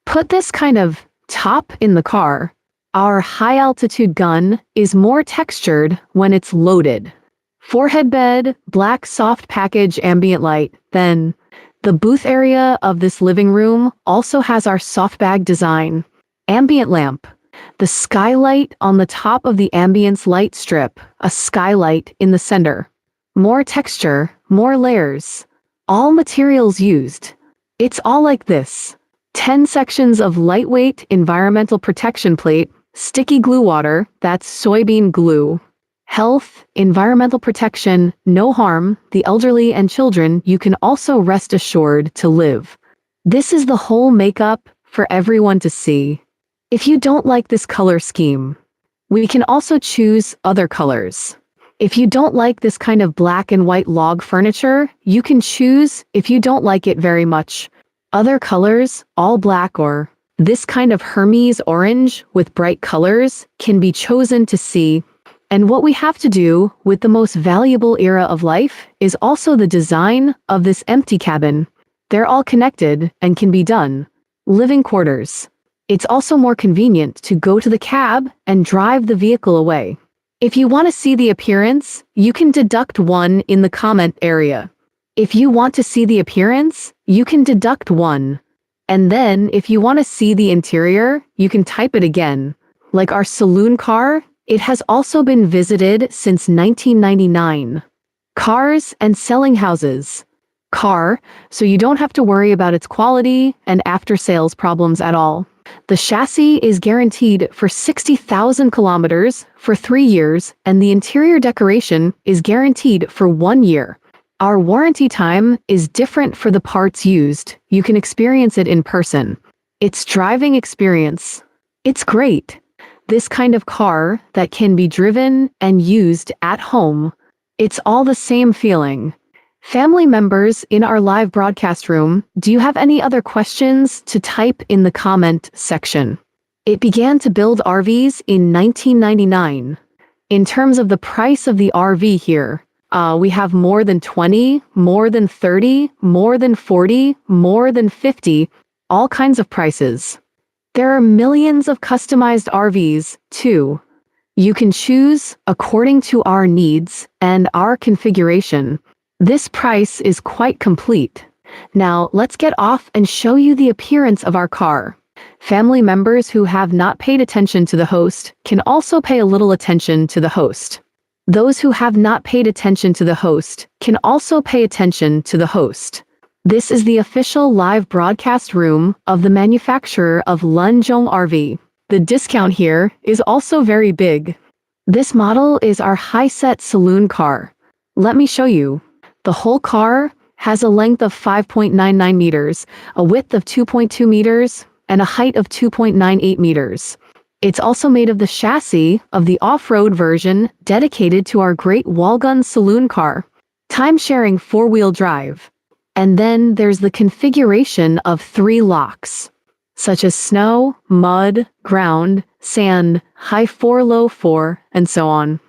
Put this kind of top in the car. Our high-altitude gun is more textured when it's loaded. Forehead bed, black soft package ambient light. Then, the booth area of this living room also has our soft bag design. Ambient lamp. The skylight on the top of the ambience light strip, a skylight in the center. More texture, more layers. All materials used. It's all like this. 10 sections of lightweight environmental protection plate, sticky glue water, that's soybean glue. Health, environmental protection, no harm, the elderly and children, you can also rest assured to live. This is the whole makeup for everyone to see. If you don't like this color scheme, we can also choose other colors. If you don't like this kind of black and white log furniture, you can choose, if you don't like it very much, other colors, all black or this kind of Hermes orange with bright colors can be chosen to see. And what we have to do with the most valuable era of life is also the design of this empty cabin. They're all connected and can be done. Living quarters. It's also more convenient to go to the cab and drive the vehicle away. If you want to see the appearance, you can deduct 1 in the comment area. If you want to see the appearance, you can deduct 1. And then, if you want to see the interior, you can type it again. Like our saloon car, it has also been visited since 1999. Cars and selling houses. Car, so you don't have to worry about its quality and after-sales problems at all. The chassis is guaranteed for 60,000 kilometers for 3 years, and the interior decoration is guaranteed for 1 year. Our warranty time is different for the parts used. You can experience it in person. Its driving experience. It's great. This kind of car that can be driven and used at home. It's all the same feeling. Family members in our live broadcast room, do you have any other questions to type in the comment section? It began to build RVs in 1999. In terms of the price of the RV here, we have more than 20, more than 30, more than 40, more than 50, all kinds of prices. There are millions of customized RVs, too. You can choose according to our needs and our configuration. This price is quite complete. Now, let's get off and show you the appearance of our car. Family members who have not paid attention to the host can also pay a little attention to the host. Those who have not paid attention to the host can also pay attention to the host. This is the official live broadcast room of the manufacturer of Lunjong RV. The discount here is also very big. This model is our high-set saloon car. Let me show you. The whole car has a length of 5.99 meters, a width of 2.2 meters, and a height of 2.98 meters. It's also made of the chassis of the off-road version dedicated to our great Walgun saloon car. Time-sharing 4-wheel drive. And then there's the configuration of 3 locks, such as snow, mud, ground, sand, high 4, low 4, and so on.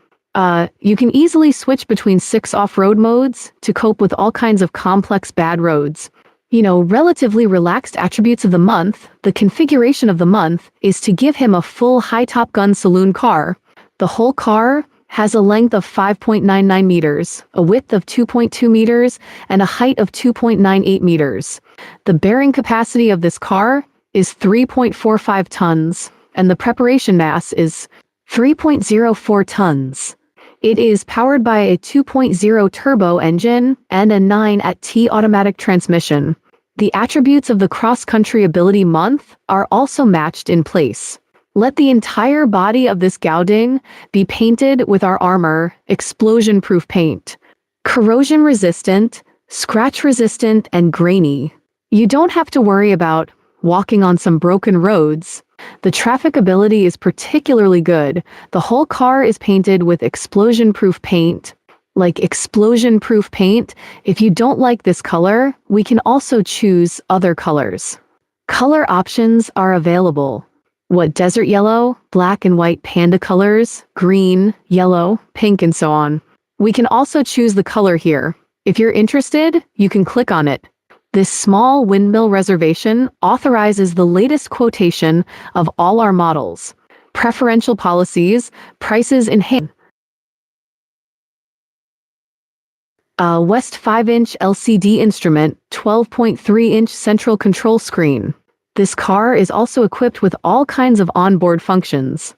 You can easily switch between 6 off-road modes to cope with all kinds of complex bad roads. Relatively relaxed attributes of the month. The configuration of the month is to give him a full high Top Gun saloon car. The whole car has a length of 5.99 meters, a width of 2.2 meters, and a height of 2.98 meters. The bearing capacity of this car is 3.45 tons, and the preparation mass is 3.04 tons. It is powered by a 2.0 turbo engine and a 9AT automatic transmission. The attributes of the cross-country ability month are also matched in place. Let the entire body of this Gauding be painted with our armor, explosion-proof paint. Corrosion-resistant, scratch-resistant, and grainy. You don't have to worry about walking on some broken roads. The traffic ability is particularly good. The whole car is painted with explosion-proof paint. Like explosion-proof paint, if you don't like this color, we can also choose other colors. Color options are available. What desert yellow, black and white panda colors, green, yellow, pink, and so on. We can also choose the color here. If you're interested, you can click on it. This small windmill reservation authorizes the latest quotation of all our models. Preferential policies, prices in hand. West 5-inch LCD instrument, 12.3-inch central control screen. This car is also equipped with all kinds of onboard functions.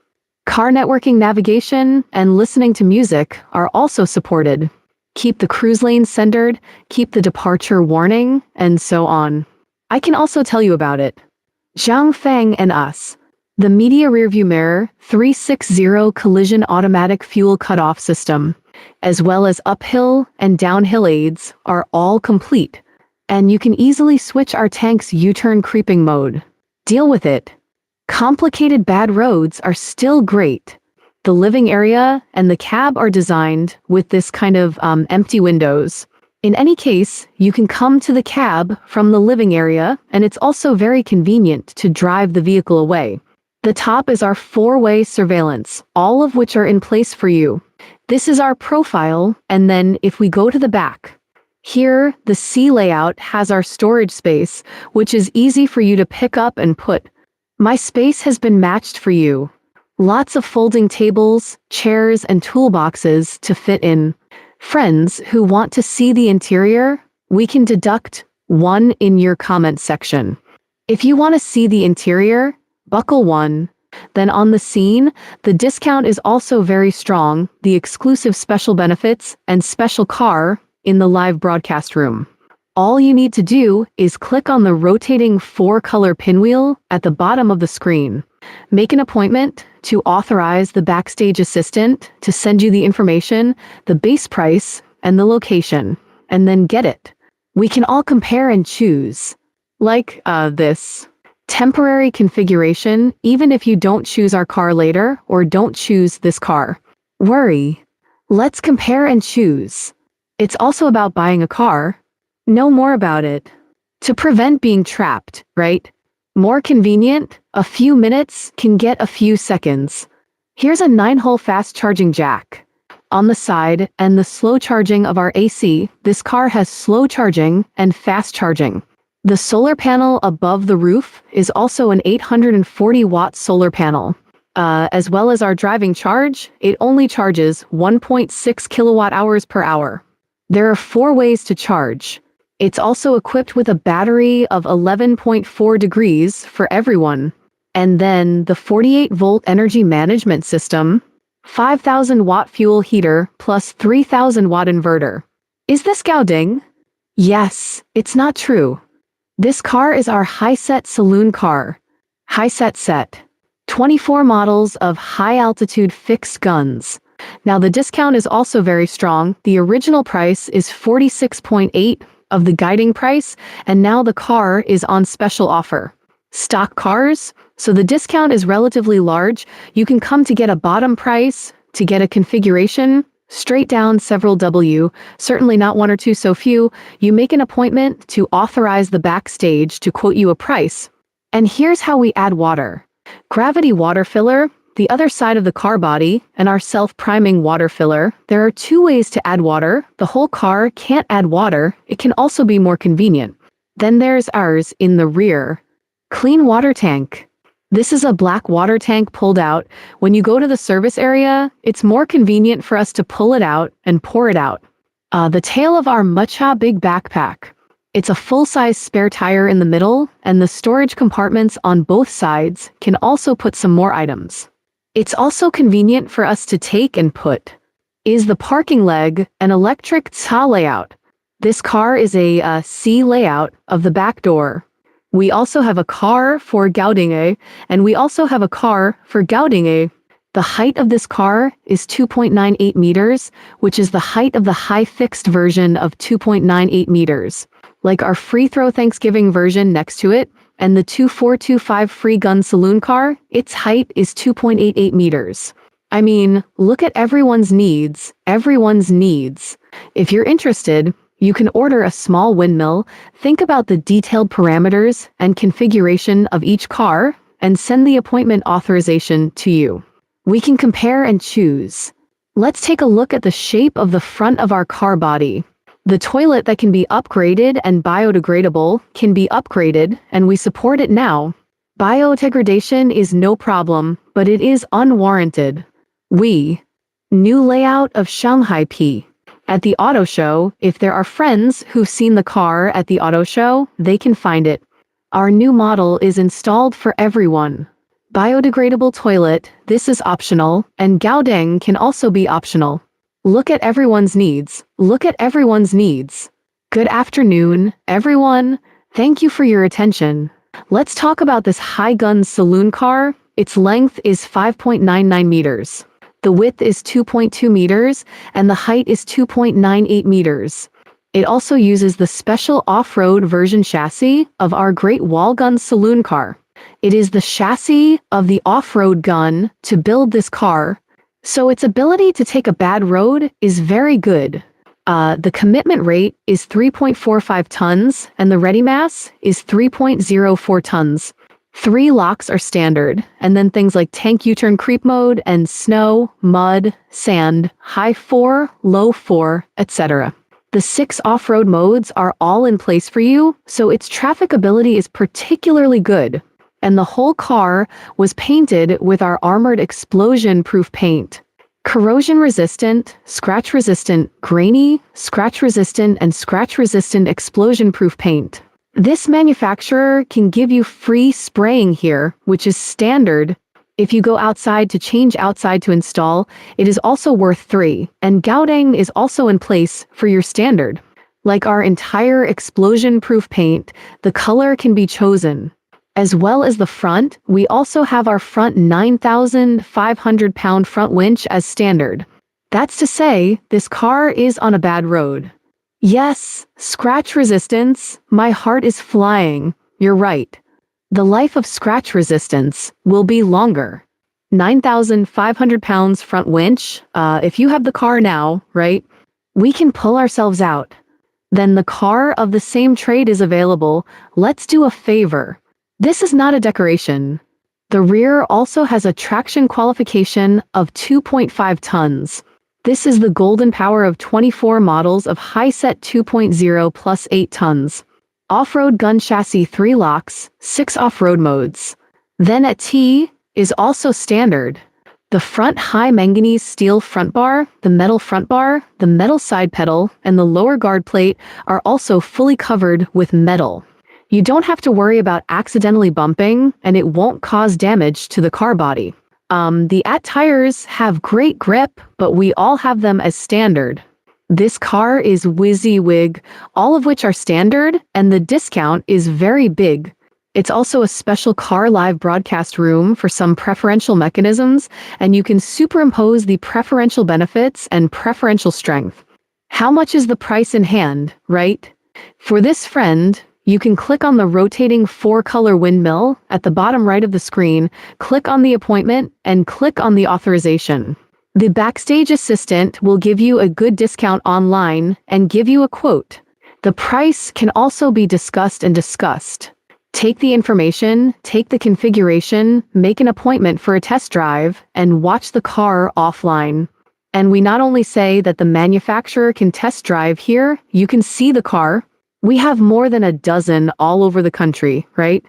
Car networking navigation and listening to music are also supported. Keep the cruise lane centered, keep the departure warning, and so on. I can also tell you about it. Zhang Feng and us. The media rearview mirror, 360 collision automatic fuel cutoff system, as well as uphill and downhill aids are all complete. And you can easily switch our tank's U-turn creeping mode. Deal with it. Complicated bad roads are still great. The living area and the cab are designed with this kind of empty windows. In any case, you can come to the cab from the living area, and it's also very convenient to drive the vehicle away. The top is our 4-way surveillance, all of which are in place for you. This is our profile, and then if we go to the back, here, the C layout has our storage space, which is easy for you to pick up and put. My space has been matched for you. Lots of folding tables, chairs, and toolboxes to fit in. Friends who want to see the interior, we can deduct 1 in your comment section. If you want to see the interior, buckle 1. Then on the scene, the discount is also very strong, the exclusive special benefits and special car in the live broadcast room. All you need to do is click on the rotating 4-color pinwheel at the bottom of the screen. Make an appointment to authorize the backstage assistant to send you the information, the base price, and the location, and then get it. We can all compare and choose. Like this temporary configuration, even if you don't choose our car later or don't choose this car. Worry. Let's compare and choose. It's also about buying a car. Know more about it. To prevent being trapped, right? More convenient, a few minutes can get a few seconds. Here's a 9-hole fast charging jack. On the side and the slow charging of our AC, this car has slow charging and fast charging. The solar panel above the roof is also an 840-watt solar panel. As well as our driving charge, it only charges 1.6 kilowatt hours per hour. There are 4 ways to charge. It's also equipped with a battery of 11.4 degrees for everyone. And then the 48-volt energy management system, 5,000-watt fuel heater plus 3,000-watt inverter. Is this gouging? Yes, it's not true. This car is our high-set saloon car. High-set set. 24 models of high-altitude fixed guns. Now the discount is also very strong. The original price is 46.8 of the guiding price, and now the car is on special offer. Stock cars, so the discount is relatively large. You can come to get a bottom price, to get a configuration, straight down several W, certainly not 1 or 2 so few. You make an appointment to authorize the backstage to quote you a price. And here's how we add water. Gravity water filler, the other side of the car body, and our self-priming water filler. There are 2 ways to add water. The whole car can't add water. It can also be more convenient. Then there's ours in the rear. Clean water tank. This is a black water tank pulled out. When you go to the service area, it's more convenient for us to pull it out and pour it out. The tail of our Mucha big backpack. It's a full-size spare tire in the middle, and the storage compartments on both sides can also put some more items. It's also convenient for us to take and put. Is the parking leg an electric TA layout? This car is a C layout of the back door. We also have a car for Gaudinge, and we also have a car for Gaudinge. The height of this car is 2.98 meters, which is the height of the high fixed version of 2.98 meters. Like our free throw Thanksgiving version next to it, and the 2425 free gun saloon car, its height is 2.88 meters. I mean, look at everyone's needs. If you're interested, you can order a small windmill, think about the detailed parameters and configuration of each car, and send the appointment authorization to you. We can compare and choose. Let's take a look at the shape of the front of our car body. The toilet that can be upgraded and biodegradable can be upgraded, and we support it now. Biodegradation is no problem, but it is unwarranted. New layout of Shanghai P. At the auto show, if there are friends who've seen the car at the auto show, they can find it. Our new model is installed for everyone. Biodegradable toilet, this is optional, and Gaudeng can also be optional. Look at everyone's needs. Good afternoon, everyone. Thank you for your attention. Let's talk about this high-gun saloon car. Its length is 5.99 meters. The width is 2.2 meters, and the height is 2.98 meters. It also uses the special off-road version chassis of our Great Wall Gun saloon car. It is the chassis of the off-road gun to build this car, so its ability to take a bad road is very good. The commitment rate is 3.45 tons, and the ready mass is 3.04 tons. 3 locks are standard, and then things like tank U-turn creep mode and snow, mud, sand, high 4, low 4, etc. The 6 off-road modes are all in place for you, so its trafficability is particularly good. And the whole car was painted with our armored explosion-proof paint. Corrosion-resistant, scratch-resistant, grainy, scratch-resistant, and scratch-resistant explosion-proof paint. This manufacturer can give you free spraying here, which is standard. If you go outside to change outside to install, it is also worth 3, and gouting is also in place for your standard. Like our entire explosion-proof paint, the color can be chosen. As well as the front, we also have our front 9,500-pound front winch as standard. That's to say, this car is on a bad road. Yes, scratch resistance, my heart is flying, you're right. The life of scratch resistance will be longer. 9,500 pounds front winch, if you have the car now, right, we can pull ourselves out. Then the car of the same trade is available. Let's do a favor. This is not a decoration. The rear also has a traction qualification of 2.5 tons. This is the golden power of 24 models of Hi-Set 2.0 plus 8 tons. Off-road gun chassis 3 locks, 6 off-road modes. Then at T is also standard. The front high manganese steel front bar, the metal side pedal, and the lower guard plate are also fully covered with metal. You don't have to worry about accidentally bumping, and it won't cause damage to the car body. The AT tires have great grip, but we all have them as standard. This car is WYSIWYG, all of which are standard, and the discount is very big. It's also a special car live broadcast room for some preferential mechanisms, and you can superimpose the preferential benefits and preferential strength. How much is the price in hand, right? For this friend, you can click on the rotating 4-color windmill at the bottom right of the screen, click on the appointment, and click on the authorization. The backstage assistant will give you a good discount online and give you a quote. The price can also be discussed and discussed. Take the information, take the configuration, make an appointment for a test drive, and watch the car offline. And we not only say that the manufacturer can test drive here, you can see the car. We have more than a dozen all over the country, right?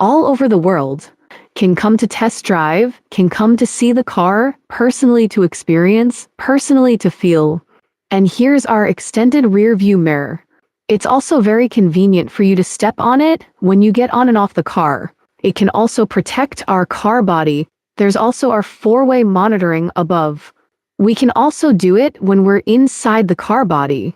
All over the world. Can come to test drive, can come to see the car, personally to experience, personally to feel. And here's our extended rear view mirror. It's also very convenient for you to step on it when you get on and off the car. It can also protect our car body. There's also our 4-way monitoring above. We can also do it when we're inside the car body.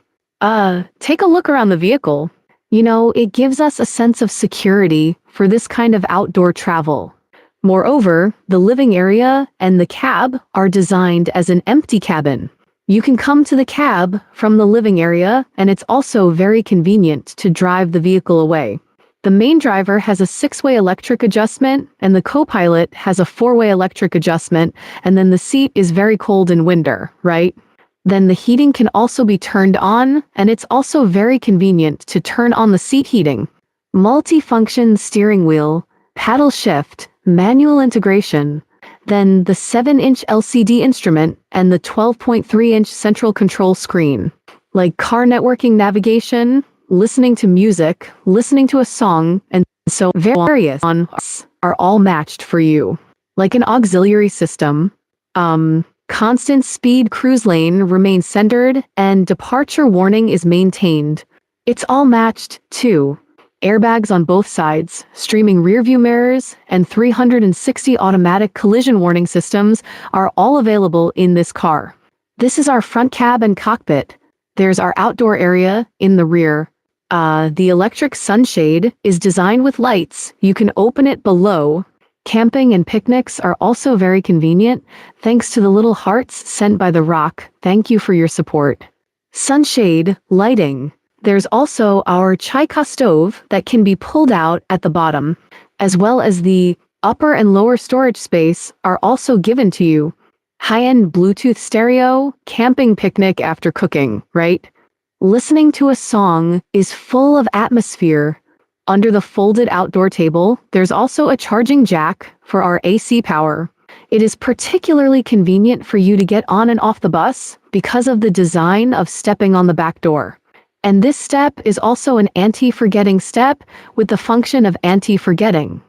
Take a look around the vehicle. You know, it gives us a sense of security for this kind of outdoor travel. Moreover, the living area and the cab are designed as an empty cabin. You can come to the cab from the living area, and it's also very convenient to drive the vehicle away. The main driver has a 6-way electric adjustment, and the co-pilot has a 4-way electric adjustment, and then the seat is very cold in winter, right? Then the heating can also be turned on, and it's also very convenient to turn on the seat heating. Multi-function steering wheel, paddle shift, manual integration, then the 7-inch LCD instrument and the 12.3-inch central control screen. Like car networking navigation, listening to music, listening to a song, and so various on are all matched for you. Like an auxiliary system, constant speed cruise lane remains centered and departure warning is maintained. It's all matched, too. Airbags on both sides, streaming rearview mirrors, and 360 automatic collision warning systems are all available in this car. This is our front cab and cockpit. There's our outdoor area in the rear. The electric sunshade is designed with lights. You can open it below. Camping and picnics are also very convenient, thanks to the little hearts sent by The Rock. Thank you for your support. Sunshade, lighting. There's also our Chai-Ka stove that can be pulled out at the bottom, as well as the upper and lower storage space are also given to you. High-end Bluetooth stereo, camping picnic after cooking, right? Listening to a song is full of atmosphere. Under the folded outdoor table, there's also a charging jack for our AC power. It is particularly convenient for you to get on and off the bus because of the design of stepping on the back door. And this step is also an anti-forgetting step with the function of anti-forgetting.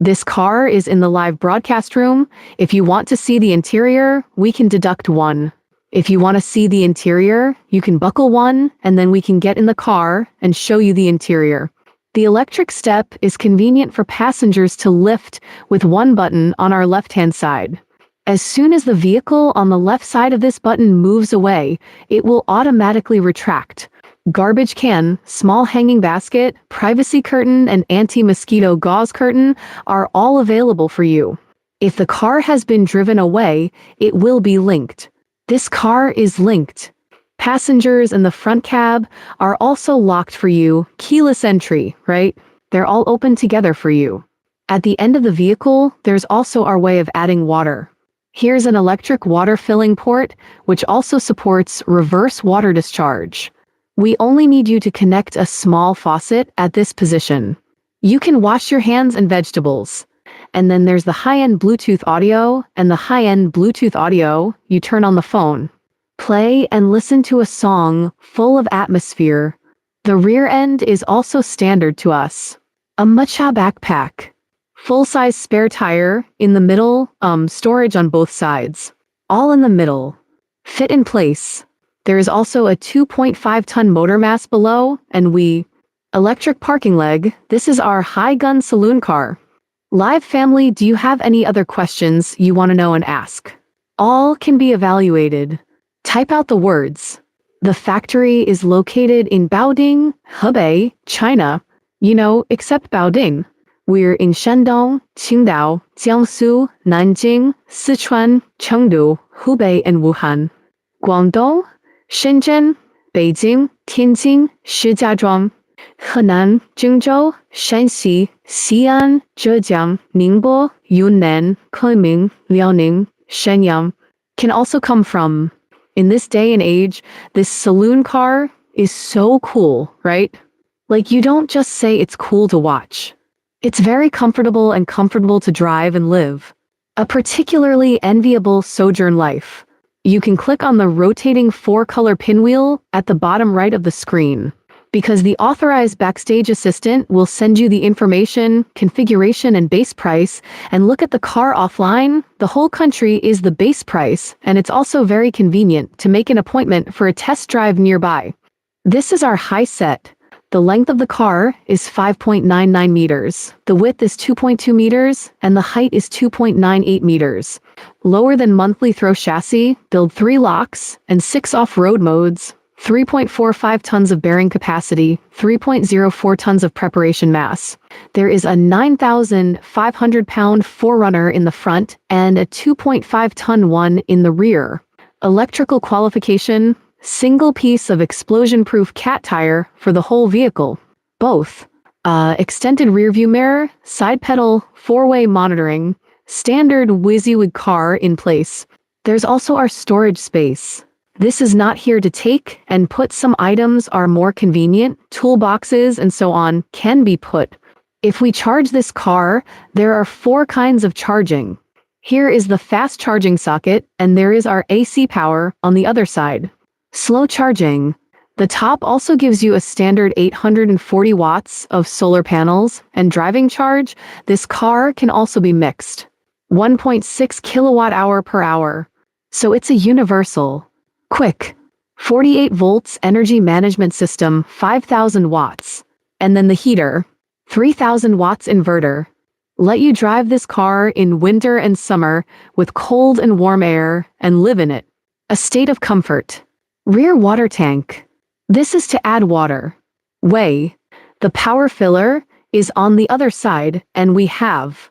This car is in the live broadcast room. If you want to see the interior, we can deduct 1. If you want to see the interior, you can buckle 1, and then we can get in the car and show you the interior. The electric step is convenient for passengers to lift with one button on our left-hand side. As soon as the vehicle on the left side of this button moves away, it will automatically retract. Garbage can, small hanging basket, privacy curtain, and anti-mosquito gauze curtain are all available for you. If the car has been driven away, it will be linked. This car is linked. Passengers in the front cab are also locked for you, keyless entry, right? They're all open together for you. At the end of the vehicle, there's also our way of adding water. Here's an electric water filling port, which also supports reverse water discharge. We only need you to connect a small faucet at this position. You can wash your hands and vegetables. And then there's the high-end Bluetooth audio, and the high-end Bluetooth audio, you turn on the phone. Play and listen to a song full of atmosphere. The rear end is also standard to us. A matcha backpack. Full-size spare tire in the middle, storage on both sides. All in the middle. Fit in place. There is also a 2.5-ton motor mass below, and electric parking leg. This is our high-gun saloon car. Live family, do you have any other questions you want to know and ask? All can be evaluated. Type out the words. The factory is located in Baoding, Hebei, China. Except Baoding. We're in Shandong, Qingdao, Jiangsu, Nanjing, Sichuan, Chengdu, Hubei, and Wuhan. Guangdong, Shenzhen, Beijing, Tianjin, Shijiazhuang, Henan, Jingzhou, Shanxi, Xi'an, Zhejiang, Ningbo, Yunnan, Kunming, Liaoning, Shenyang can also come from. In this day and age, this saloon car is so cool, right? Like, you don't just say it's cool to watch. It's very comfortable to drive and live. A particularly enviable sojourn life. You can click on the rotating 4-color pinwheel at the bottom right of the screen, because the authorized backstage assistant will send you the information, configuration, and base price, and look at the car offline. The whole country is the base price, and it's also very convenient to make an appointment for a test drive nearby. This is our high set. The length of the car is 5.99 meters, the width is 2.2 meters, and the height is 2.98 meters. Lower than monthly throw chassis, build 3 locks and 6 off-road modes, 3.45 tons of bearing capacity, 3.04 tons of preparation mass. There is a 9,500-pound 4Runner in the front and a 2.5-ton one in the rear. Electrical qualification: single piece of explosion-proof cat tire for the whole vehicle. Both. Extended rearview mirror, side pedal, 4-way monitoring, standard WYSIWYG car in place. There's also our storage space. This is not here to take and put. Some items are more convenient. Toolboxes and so on can be put. If we charge this car, there are 4 kinds of charging. Here is the fast charging socket, and there is our AC power on the other side. Slow charging. The top also gives you a standard 840 watts of solar panels and driving charge. This car can also be mixed. 1.6 kilowatt hour per hour. So it's a universal. Quick. 48 volts energy management system, 5,000 watts. And then the heater. 3,000 watts inverter. Let you drive this car in winter and summer with cold and warm air and live in it. A state of comfort. Rear water tank. This is to add water. Way. The power filler is on the other side, and we have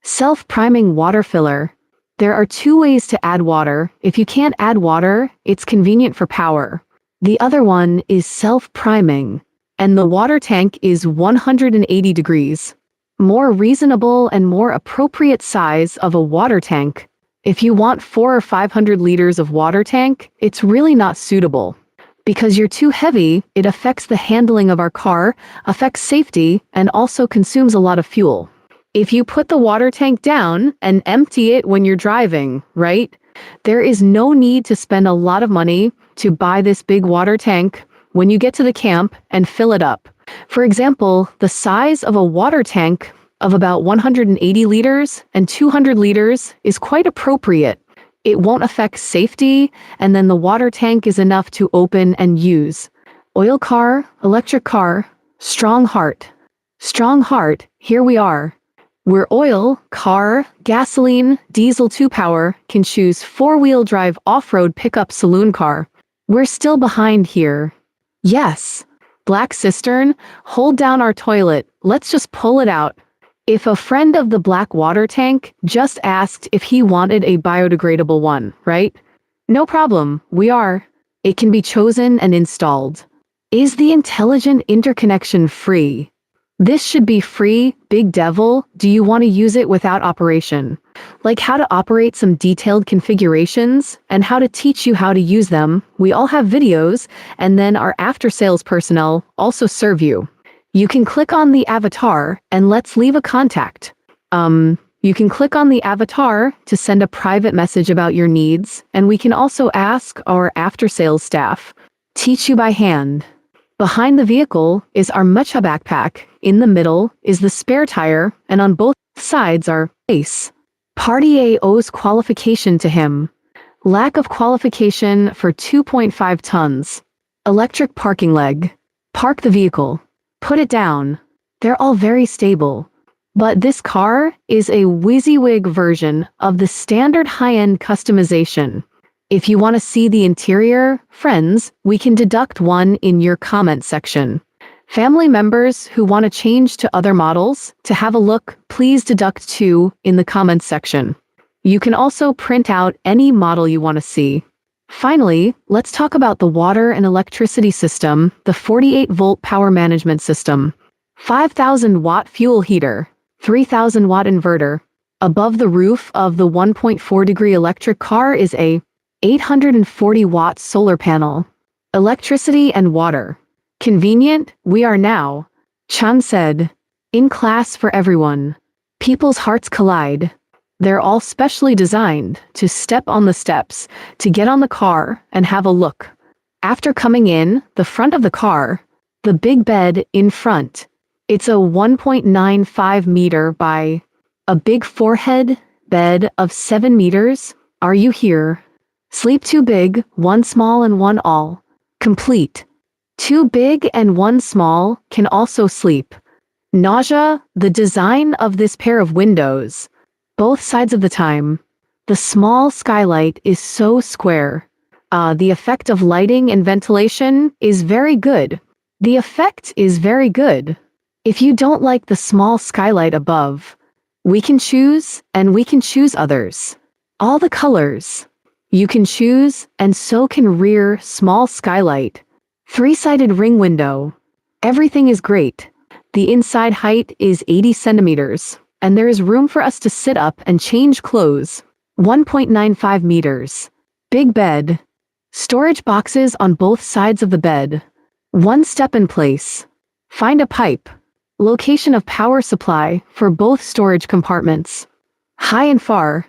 self-priming water filler. There are 2 ways to add water. If you can't add water, it's convenient for power. The other one is self-priming, and the water tank is 180 degrees. More reasonable and more appropriate size of a water tank. If you want 400 or 500 liters of water tank, it's really not suitable. Because you're too heavy, it affects the handling of our car, affects safety, and also consumes a lot of fuel. If you put the water tank down and empty it when you're driving, right? There is no need to spend a lot of money to buy this big water tank when you get to the camp and fill it up. For example, the size of a water tank of about 180 liters and 200 liters is quite appropriate. It won't affect safety, and then the water tank is enough to open and use. Oil car, electric car, strong heart. Strong heart, here we are. Where oil, car, gasoline, diesel 2-power can choose 4-wheel drive off-road pickup saloon car. We're still behind here. Yes. Black cistern, hold down our toilet, let's just pull it out. If a friend of the black water tank just asked if he wanted a biodegradable one, right? No problem, we are. It can be chosen and installed. Is the intelligent interconnection free? This should be free, big devil. Do you want to use it without operation? Like how to operate some detailed configurations and how to teach you how to use them. We all have videos, and then our after-sales personnel also serve you. You can click on the avatar and let's leave a contact. You can click on the avatar to send a private message about your needs, and we can also ask our after-sales staff. Teach you by hand. Behind the vehicle is our Mucha backpack. In the middle is the spare tire, and on both sides are ace. Party A owes qualification to him. Lack of qualification for 2.5 tons. Electric parking leg. Park the vehicle. Put it down. They're all very stable. But this car is a WYSIWYG version of the standard high-end customization. If you want to see the interior, friends, we can deduct one in your comment section. Family members who want to change to other models to have a look, please deduct 2 in the comments section. You can also print out any model you want to see. Finally, let's talk about the water and electricity system, the 48-volt power management system. 5,000-watt fuel heater, 3,000-watt inverter. Above the roof of the 1.4-degree electric car is a 840-watt solar panel. Electricity and water. Convenient, we are now. Chan said. In class for everyone. People's hearts collide. They're all specially designed to step on the steps, to get on the car and have a look. After coming in, the front of the car, the big bed in front. It's a 1.95 meter by a big forehead bed of 7 meters. Are you here? Sleep too big, one small and one all. Complete. Too big and one small can also sleep. Nausea, the design of this pair of windows. Both sides of the time. The small skylight is so square. The effect of lighting and ventilation is very good. The effect is very good. If you don't like the small skylight above, we can choose, and we can choose others. All the colors. You can choose, and so can rear small skylight. 3-sided ring window. Everything is great. The inside height is 80 centimeters, and there is room for us to sit up and change clothes. 1.95 meters. Big bed. Storage boxes on both sides of the bed. One step in place. Find a pipe. Location of power supply for both storage compartments. High and far.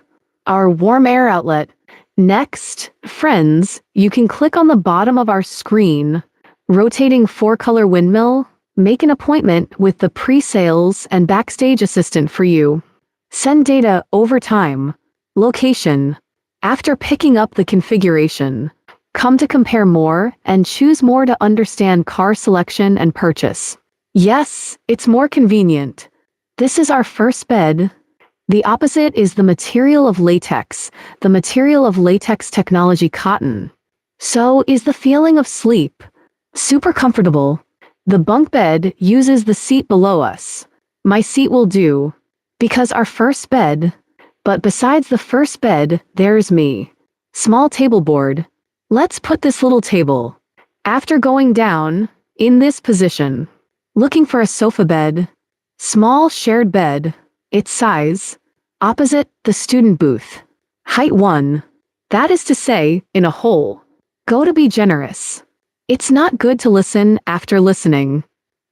Our warm air outlet. Next, friends, you can click on the bottom of our screen. Rotating 4-color windmill. Make an appointment with the pre-sales and backstage assistant for you. Send data over time. Location. After picking up the configuration. Come to compare more and choose more to understand car selection and purchase. Yes, it's more convenient. This is our first bed. The opposite is the material of latex, the material of latex technology cotton. So is the feeling of sleep. Super comfortable. The bunk bed uses the seat below us. My seat will do. Because our first bed. But besides the first bed, there's me. Small table board. Let's put this little table. After going down, in this position. Looking for a sofa bed. Small shared bed. Its size. Opposite the student booth. Height 1. That is to say, in a hole. Go to be generous. It's not good to listen after listening.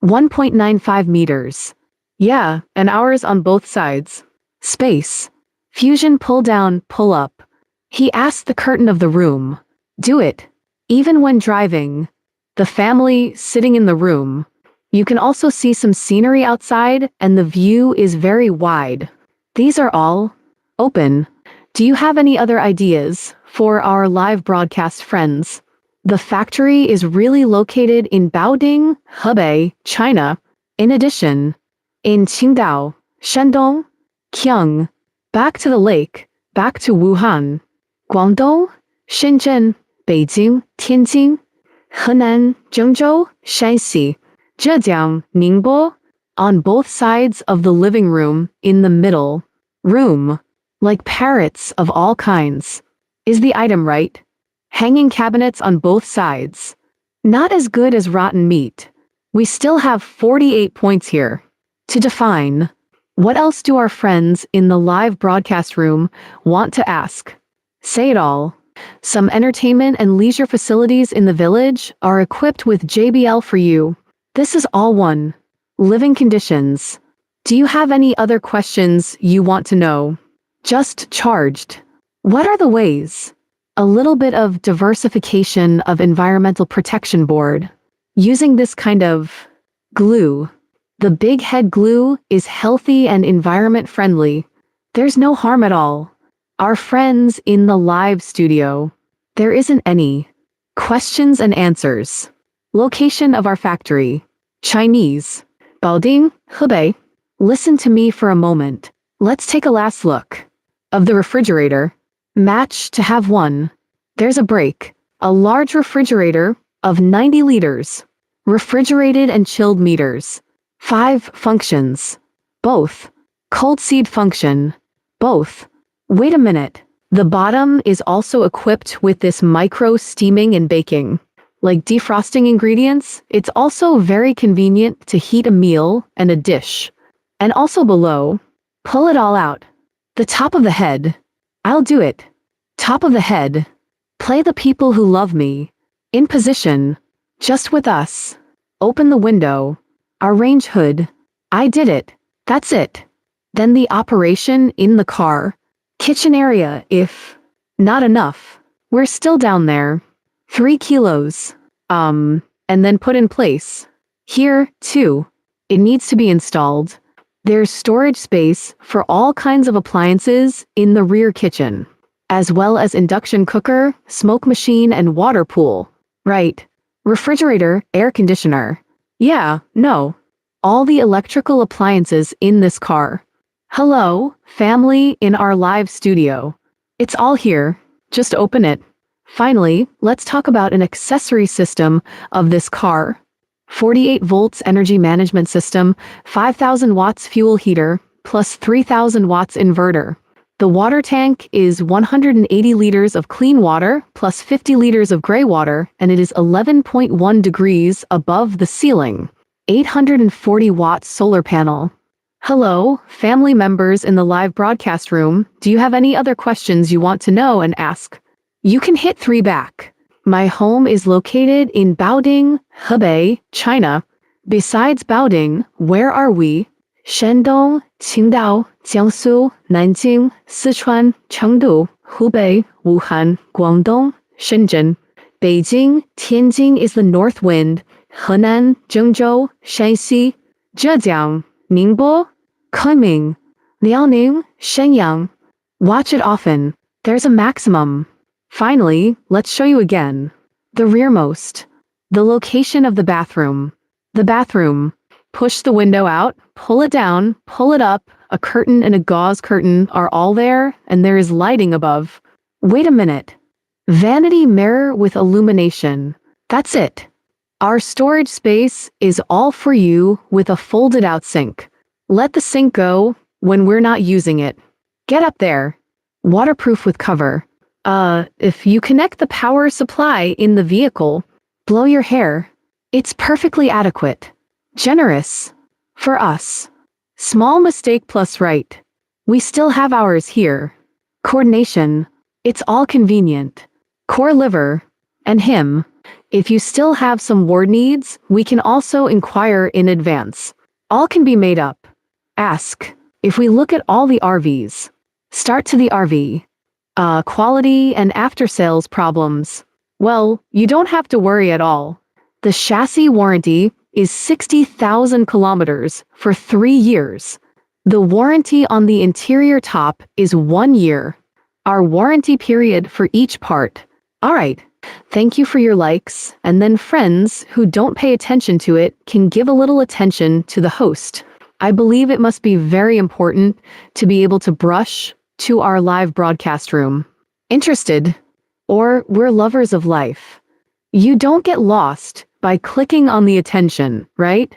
1.95 meters. Yeah, and ours on both sides. Space. Fusion pull down, pull up. He asked the curtain of the room. Do it. Even when driving. The family sitting in the room. You can also see some scenery outside, and the view is very wide. These are all open. Do you have any other ideas for our live broadcast friends? The factory is really located in Baoding, Hebei, China. In addition, in Qingdao, Shandong, Qiang, back to the lake, back to Wuhan, Guangdong, Shenzhen, Beijing, Tianjin, Henan, Zhengzhou, Shanxi, Zhejiang, Ningbo, on both sides of the living room, in the middle, room, like parrots of all kinds. Is the item right? Hanging cabinets on both sides. Not as good as rotten meat. We still have 48 points here. To define, what else do our friends in the live broadcast room want to ask? Say it all. Some entertainment and leisure facilities in the village are equipped with JBL for you. This is all one. Living conditions. Do you have any other questions you want to know? Just charged. What are the ways? A little bit of diversification of environmental protection board. Using this kind of glue. The big head glue is healthy and environment friendly. There's no harm at all. Our friends in the live studio. There isn't any. Questions and answers. Location of our factory. Chinese. Baoding, Hebei. Listen to me for a moment. Let's take a last look. Of the refrigerator. Match to have one. There's a break. A large refrigerator of 90 liters. Refrigerated and chilled meters. 5 functions. Both. Cold seed function. Both. Wait a minute. The bottom is also equipped with this micro steaming and baking. Like defrosting ingredients, it's also very convenient to heat a meal and a dish. And also below, pull it all out. The top of the head. I'll do it. Top of the head. Play the people who love me. In position. Just with us. Open the window. Arrange hood. I did it. That's it. Then the operation in the car. Kitchen area if not enough. We're still down there. 3 kilos. And then put in place. Here, too. It needs to be installed. There's storage space for all kinds of appliances in the rear kitchen, as well as induction cooker, smoke machine, and water pool. Right. Refrigerator, air conditioner. Yeah, no. All the electrical appliances in this car. Hello, family in our live studio. It's all here. Just open it. Finally, let's talk about an accessory system of this car. 48 volts energy management system, 5,000 watts fuel heater, plus 3,000 watts inverter. The water tank is 180 liters of clean water, plus 50 liters of gray water, and it is 11.1 degrees above the ceiling. 840 watt solar panel. Hello, family members in the live broadcast room. Do you have any other questions you want to know and ask? You can hit 3 back. My home is located in Baoding, Hebei, China. Besides Baoding, where are we? Shandong, Qingdao, Jiangsu, Nanjing, Sichuan, Chengdu, Hubei, Wuhan, Guangdong, Shenzhen. Beijing, Tianjin is the north wind. Henan, Zhengzhou, Shanxi, Zhejiang, Ningbo, Kunming, Liaoning, Shenyang. Watch it often. There's a maximum. Finally, let's show you again. The rearmost. The location of the bathroom. The bathroom. Push the window out, pull it down, pull it up. A curtain and a gauze curtain are all there, and there is lighting above. Wait a minute. Vanity mirror with illumination. That's it. Our storage space is all for you with a folded out sink. Let the sink go when we're not using it. Get up there. Waterproof with cover. If you connect the power supply in the vehicle, blow your hair. It's perfectly adequate. Generous. For us. Small mistake plus right. We still have ours here. Coordination. It's all convenient. Core liver. And him. If you still have some ward needs, we can also inquire in advance. All can be made up. Ask. If we look at all the RVs. Start to the RV. Quality and after-sales problems. Well, you don't have to worry at all. The chassis warranty is 60,000 kilometers for 3 years. The warranty on the interior top is 1 year. Our warranty period for each part. All right. Thank you for your likes, and then friends who don't pay attention to it can give a little attention to the host. I believe it must be very important to be able to brush to our live broadcast room. Interested? Or we're lovers of life. You don't get lost by clicking on the attention, right?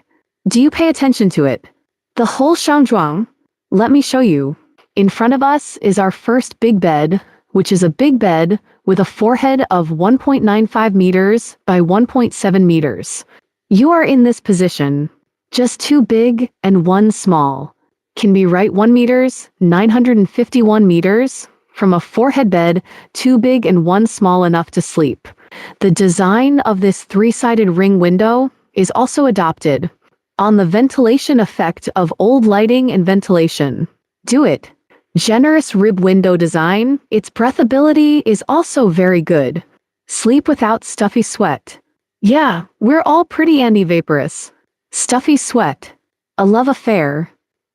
Do you pay attention to it? The whole shangzhuang? Let me show you. In front of us is our first big bed, which is a big bed with a forehead of 1.95 meters by 1.7 meters. You are in this position. Just two big and one small. Can be right 1 meters, 951 meters, from a forehead bed, two big and one small enough to sleep. The design of this three-sided ring window is also adopted on the ventilation effect of old lighting and ventilation. Do it. Generous rib window design, its breathability is also very good. Sleep without stuffy sweat. Yeah, we're all pretty anti-vaporous. Stuffy sweat. A love affair.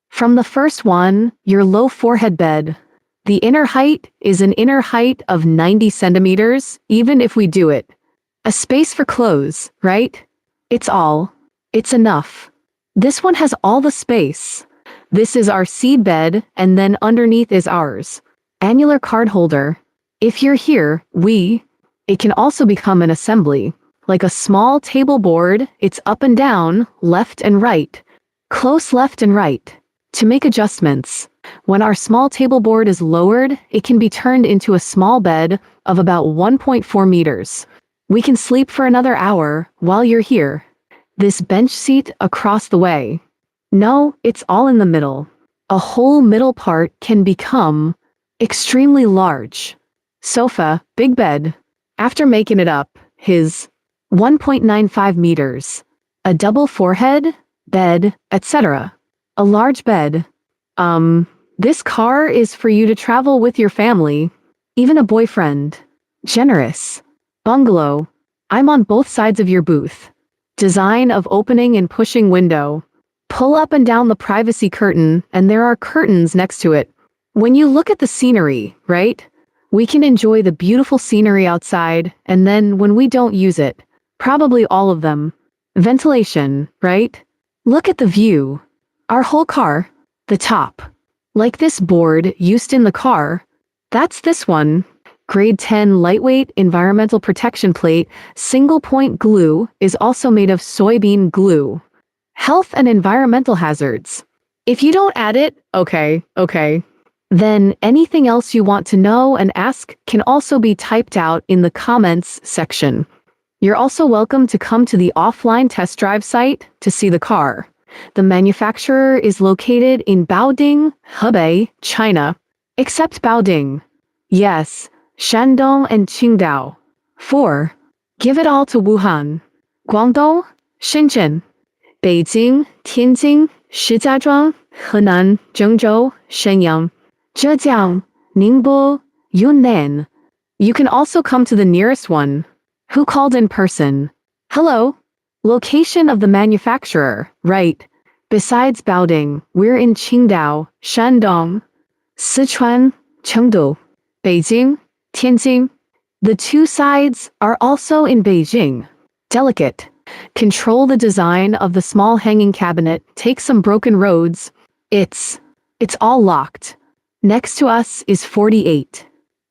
From the first one, your low forehead bed. The inner height is an inner height of 90 centimeters, even if we do it. A space for clothes, right? It's all. It's enough. This one has all the space. This is our seed bed, and then underneath is ours. Annular card holder. If you're here, it can also become an assembly. Like a small table board, it's up and down, left and right. Close left and right. To make adjustments. When our small table board is lowered, it can be turned into a small bed of about 1.4 meters. We can sleep for another hour while you're here. This bench seat across the way. No, it's all in the middle. A whole middle part can become extremely large. Sofa, big bed. After making it up, his 1.95 meters. A double forehead, bed, etc. A large bed. This car is for you to travel with your family, even a boyfriend. Generous. Bungalow. I'm on both sides of your booth. Design of opening and pushing window. Pull up and down the privacy curtain, and there are curtains next to it. When you look at the scenery, right? We can enjoy the beautiful scenery outside, and then when we don't use it, probably all of them. Ventilation, right? Look at the view. Our whole car. The top. Like this board used in the car. That's this one. Grade 10 lightweight environmental protection plate, single point glue is also made of soybean glue. Health and environmental hazards. If you don't add it, okay. Then anything else you want to know and ask can also be typed out in the comments section. You're also welcome to come to the offline test drive site to see the car. The manufacturer is located in Baoding, Hebei, China. Except Baoding. Yes, Shandong and Qingdao. 4. Give it all to Wuhan. Guangdong, Shenzhen. Beijing, Tianjin, Shijiazhuang, Henan, Zhengzhou, Shenyang. Zhejiang, Ningbo, Yunnan. You can also come to the nearest one. Who called in person? Hello. Location of the manufacturer, right. Besides Baoding, we're in Qingdao, Shandong, Sichuan, Chengdu, Beijing, Tianjin. The two sides are also in Beijing. Delicate. Control the design of the small hanging cabinet, take some broken roads. It's all locked. Next to us is 48.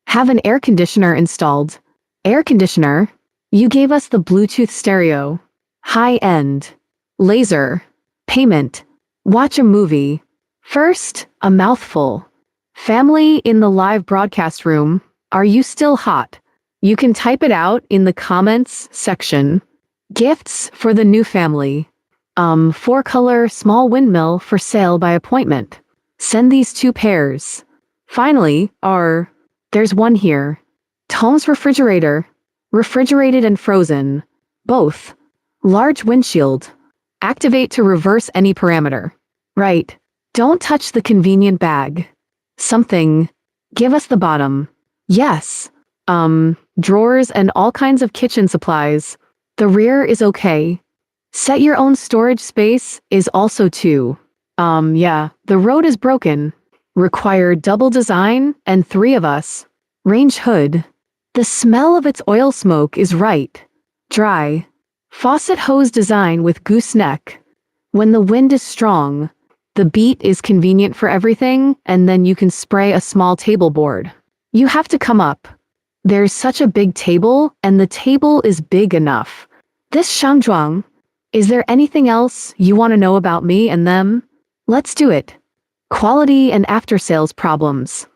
Have an air conditioner installed. Air conditioner? You gave us the Bluetooth stereo. High-end. Laser. Payment. Watch a movie. First, a mouthful. Family in the live broadcast room. Are you still hot? You can type it out in the comments section. Gifts for the new family. 4-color small windmill for sale by appointment. Send these 2 pairs. Finally, there's one here. Tom's refrigerator. Refrigerated and frozen. Both. Large windshield. Activate to reverse any parameter. Right. Don't touch the convenient bag. Something. Give us the bottom. Yes. Drawers and all kinds of kitchen supplies. The rear is okay. Set your own storage space is also too. Yeah, the road is broken. Require double design and 3 of us. Range hood. The smell of its oil smoke is right. Dry. Faucet hose design with gooseneck. When the wind is strong. The beat is convenient for everything, and then you can spray a small table board. You have to come up. There's such a big table, and the table is big enough. This Shangzhuang. Is there anything else you want to know about me and them? Let's do it. Quality and after-sales problems.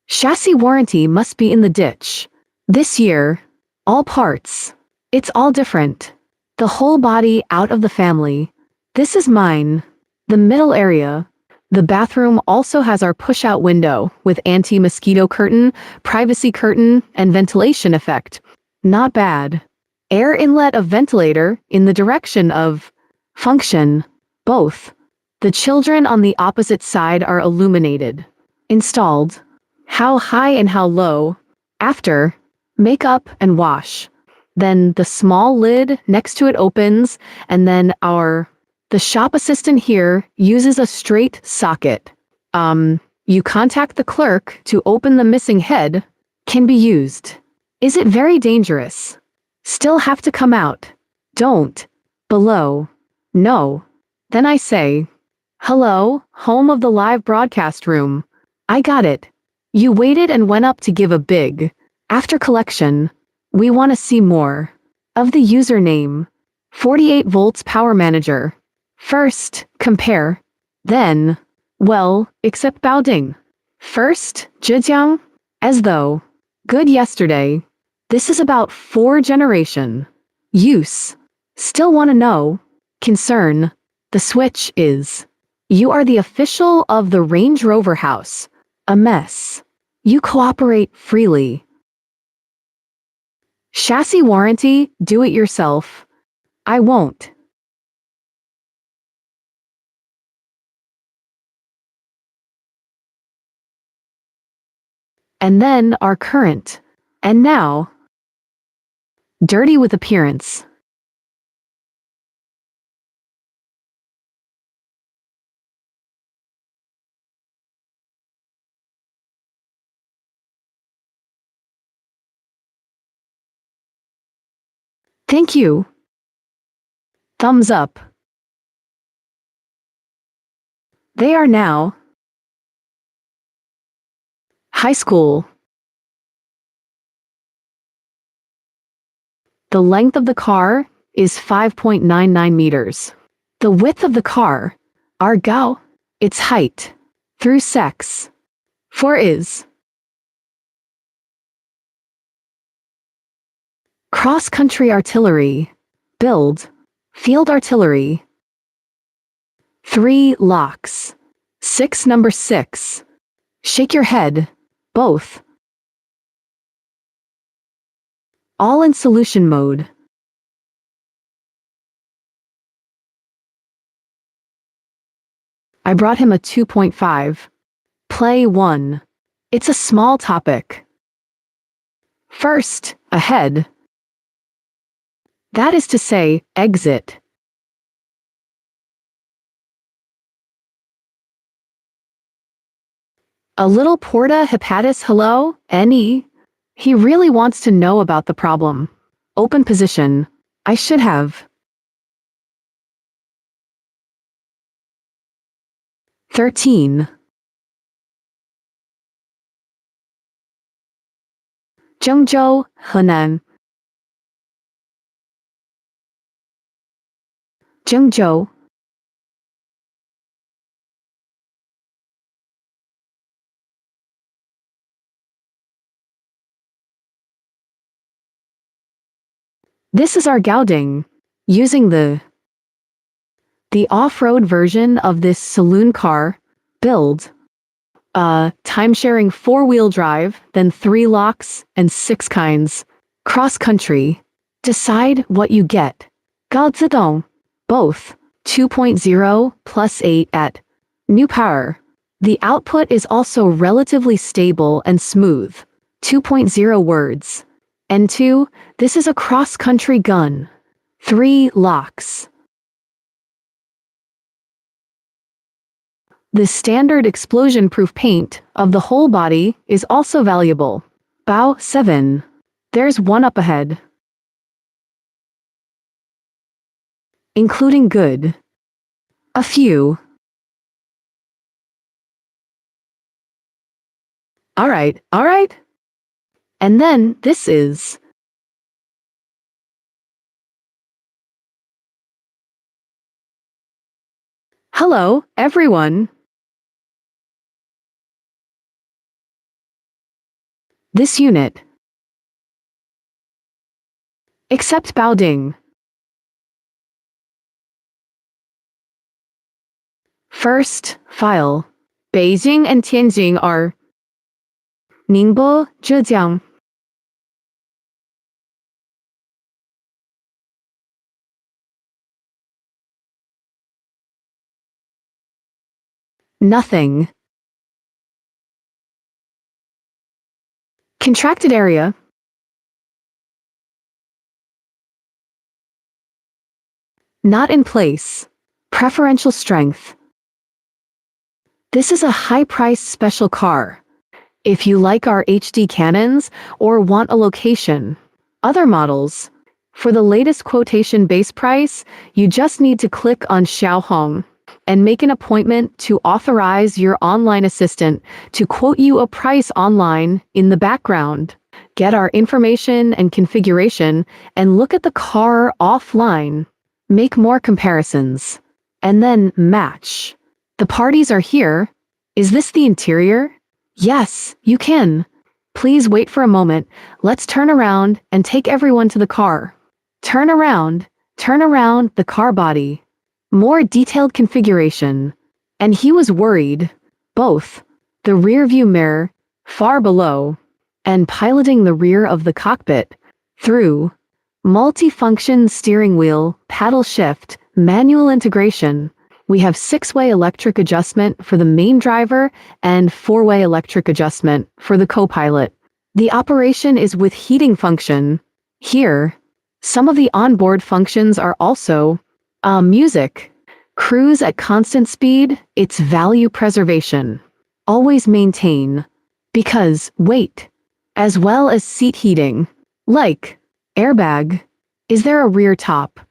Chassis warranty must be in the ditch. This year, all parts. It's all different. The whole body out of the family. This is mine. The middle area. The bathroom also has our push-out window with anti-mosquito curtain, privacy curtain, and ventilation effect. Not bad. Air inlet of ventilator in the direction of function. Both. The children on the opposite side are illuminated. Installed. How high and how low. After. Make up and wash. Then the small lid next to it opens, and then the shop assistant here uses a straight socket. You contact the clerk to open the missing head. Can be used. Is it very dangerous? Still have to come out. Don't. Below. No. Then I say, hello, home of the live broadcast room. I got it. You waited and went up to give a big. After collection. We want to see more. Of the username. 48 volts power manager. First, compare. Then, well, except Baoding. First, Zhejiang. As though. Good yesterday. This is about 4 generation. Use. Still want to know. Concern. The switch is. You are the official of the Range Rover house. A mess. You cooperate freely. Chassis warranty, do it yourself. I won't. And then our current. And now. Dirty with appearance. Thank you. Thumbs up. They are now. High school. The length of the car is 5.99 meters. The width of the car, our gao, its height, through sex. 4 is. Cross-country artillery. Build. Field artillery. 3 locks. 6 number 6. Shake your head. Both. All in solution mode. I brought him a 2.5. Play 1. It's a small topic. First, ahead. That is to say, exit. A little porta hepatis hello, NE. He really wants to know about the problem. Open position. I should have. 13. Zhengzhou, Henan. Zhengzhou. This is our Gaoding, using the off-road version of this saloon car, build, time-sharing 4-wheel drive, then 3 locks and 6 kinds, cross-country. Decide what you get. Gaozidong, both, 2.0 plus 8 at new power. The output is also relatively stable and smooth, 2.0 words. N2, this is a cross-country gun. 3 locks. The standard explosion-proof paint of the whole body is also valuable. Bao 7. There's one up ahead. Including good. A few. All right, all right. And then this is. Hello, everyone. This unit. Except Baoding. First, file. Beijing and Tianjin are Ningbo, Zhejiang. Nothing. Contracted area. Not in place. Preferential strength. This is a high-price special car. If you like our HD cannons or want a location. Other models. For the latest quotation base price, you just need to click on Xiaohong and make an appointment to authorize your online assistant to quote you a price online in the background. Get our information and configuration and look at the car offline. Make more comparisons. And then match. The parties are here. Is this the interior? Yes, you can. Please wait for a moment. Let's turn around and take everyone to the car. Turn around the car body. More detailed configuration. And he was worried. Both. The rear view mirror, far below, and piloting the rear of the cockpit. Through. Multi-function steering wheel, paddle shift, manual integration. We have 6-way electric adjustment for the main driver and 4-way electric adjustment for the co-pilot. The operation is with heating function. Here, some of the onboard functions are also music, cruise at constant speed, it's value preservation. Always maintain. Because, weight, as well as seat heating. Like, airbag. Is there a rear top?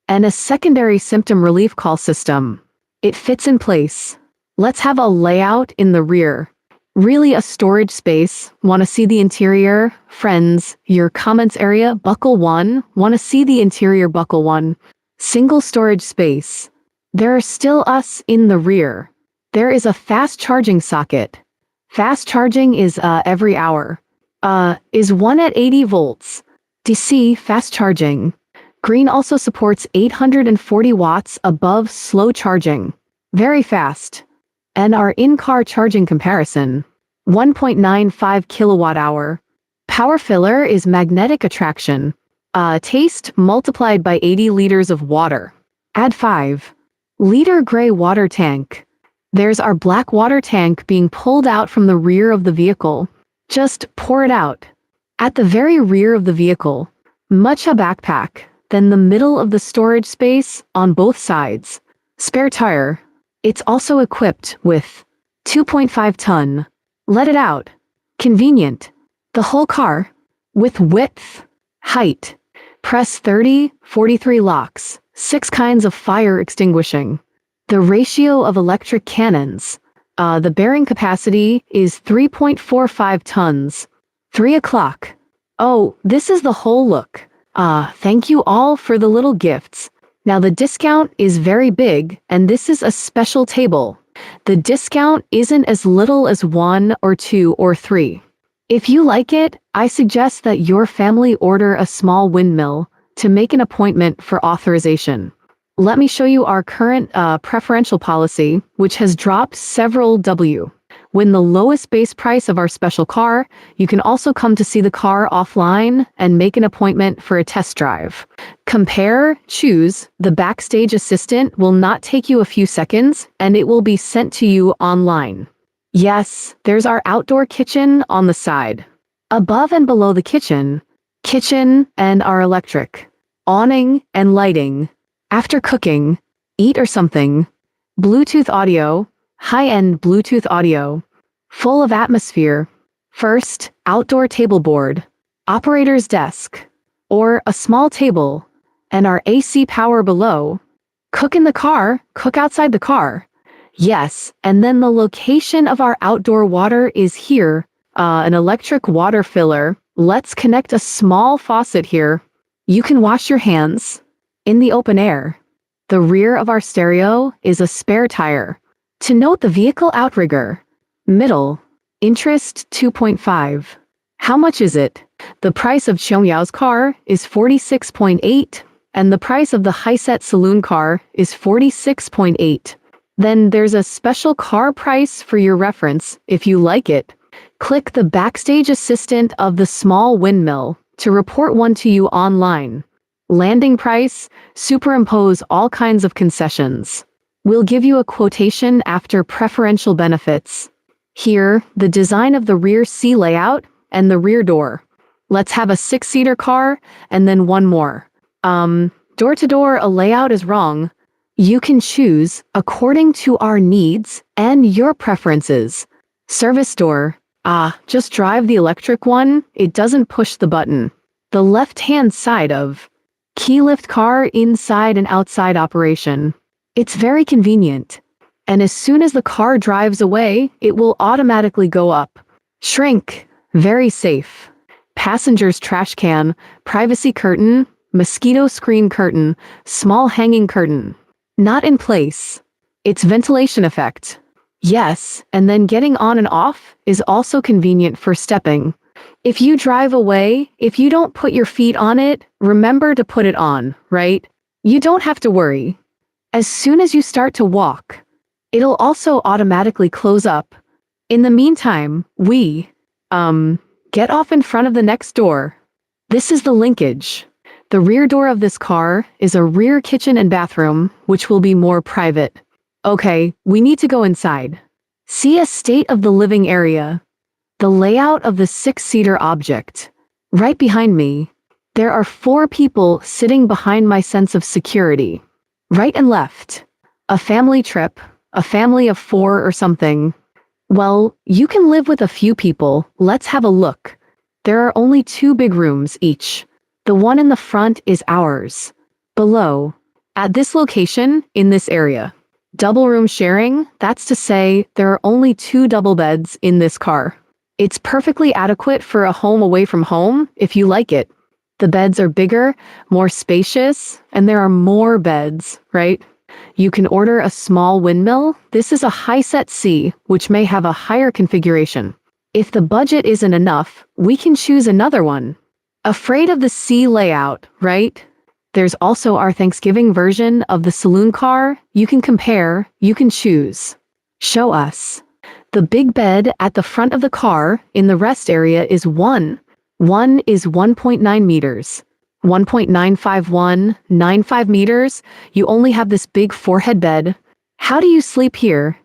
And a secondary symptom relief call system. It fits in place. Let's have a layout in the rear. Really a storage space. Want to see the interior? Friends, your comments area, buckle 1. Want to see the interior, buckle 1. Single storage space. There are still us in the rear. There is a fast charging socket. Fast charging is every hour. Is 1 at 80 volts. DC fast charging. Green also supports 840 watts above slow charging. Very fast. And our in-car charging comparison. 1.95 kilowatt hour. Power filler is magnetic attraction. Taste multiplied by 80 liters of water. Add 5-liter gray water tank. There's our black water tank being pulled out from the rear of the vehicle. Just pour it out. At the very rear of the vehicle. Much a backpack. Then the middle of the storage space on both sides. Spare tire. It's also equipped with 2.5 ton. Let it out. Convenient. The whole car. With width. Height. Press 30-43 locks. 6 kinds of fire extinguishing. The ratio of electric cannons. The bearing capacity is 3.45 tons. 3 o'clock. Oh, this is the whole look. Thank you all for the little gifts. Now the discount is very big, and this is a special table. The discount isn't as little as 1 or 2 or 3. If you like it, I suggest that your family order a small windmill to make an appointment for authorization. Let me show you our current preferential policy, which has dropped several W. When the lowest base price of our special car, you can also come to see the car offline and make an appointment for a test drive. Compare, choose, the backstage assistant will not take you a few seconds and it will be sent to you online. Yes, there's our outdoor kitchen on the side. Above and below the kitchen and our electric. Awning and lighting. After cooking, eat or something. Bluetooth audio, high-end Bluetooth audio. Full of atmosphere. First, outdoor table board. Operator's desk. Or a small table. And our AC power below. Cook in the car, cook outside the car. Yes, and then the location of our outdoor water is here. an electric water filler. Let's connect a small faucet here. You can wash your hands in the open air. The rear of our stereo is a spare tire. To note the vehicle outrigger. Middle. Interest 2.5. How much is it? The price of Xiongyao's car is 46.8, and the price of the Hiset saloon car is 46.8. Then there's a special car price for your reference if you like it. Click the backstage assistant of the small windmill to report one to you online. Landing price, superimpose all kinds of concessions. We'll give you a quotation after preferential benefits. Here, the design of the rear C layout and the rear door. Let's have a 6-seater car and then one more. Door to door, a layout is wrong. You can choose according to our needs and your preferences. Service door. Just drive the electric one. It doesn't push the button. The left-hand side of key lift car inside and outside operation. It's very convenient. And as soon as the car drives away, it will automatically go up. Shrink. Very safe. Passenger's trash can, privacy curtain, mosquito screen curtain, small hanging curtain. Not in place. It's ventilation effect. Yes, and then getting on and off is also convenient for stepping. If you drive away, if you don't put your feet on it, remember to put it on, right? You don't have to worry. As soon as you start to walk, it'll also automatically close up. In the meantime, get off in front of the next door. This is the linkage. The rear door of this car is a rear kitchen and bathroom, which will be more private. Okay, we need to go inside. See a state of the living area. The layout of the 6-seater object. Right behind me, there are 4 people sitting behind my sense of security. Right and left. A family trip, a family of 4 or something. Well, you can live with a few people. Let's have a look. There are only 2 big rooms each. The one in the front is ours. Below. At this location, in this area. Double room sharing, that's to say, there are only 2 double beds in this car. It's perfectly adequate for a home away from home, if you like it. The beds are bigger, more spacious, and there are more beds, right? You can order a small windmill. This is a Hiset C, which may have a higher configuration. If the budget isn't enough, we can choose another one. Afraid of the C layout, right? There's also our Thanksgiving version of the saloon car. You can compare, you can choose. Show us. The big bed at the front of the car in the rest area is 1. 1 is 1.9 meters. 1.95195 meters. You only have this big forehead bed. How do you sleep here?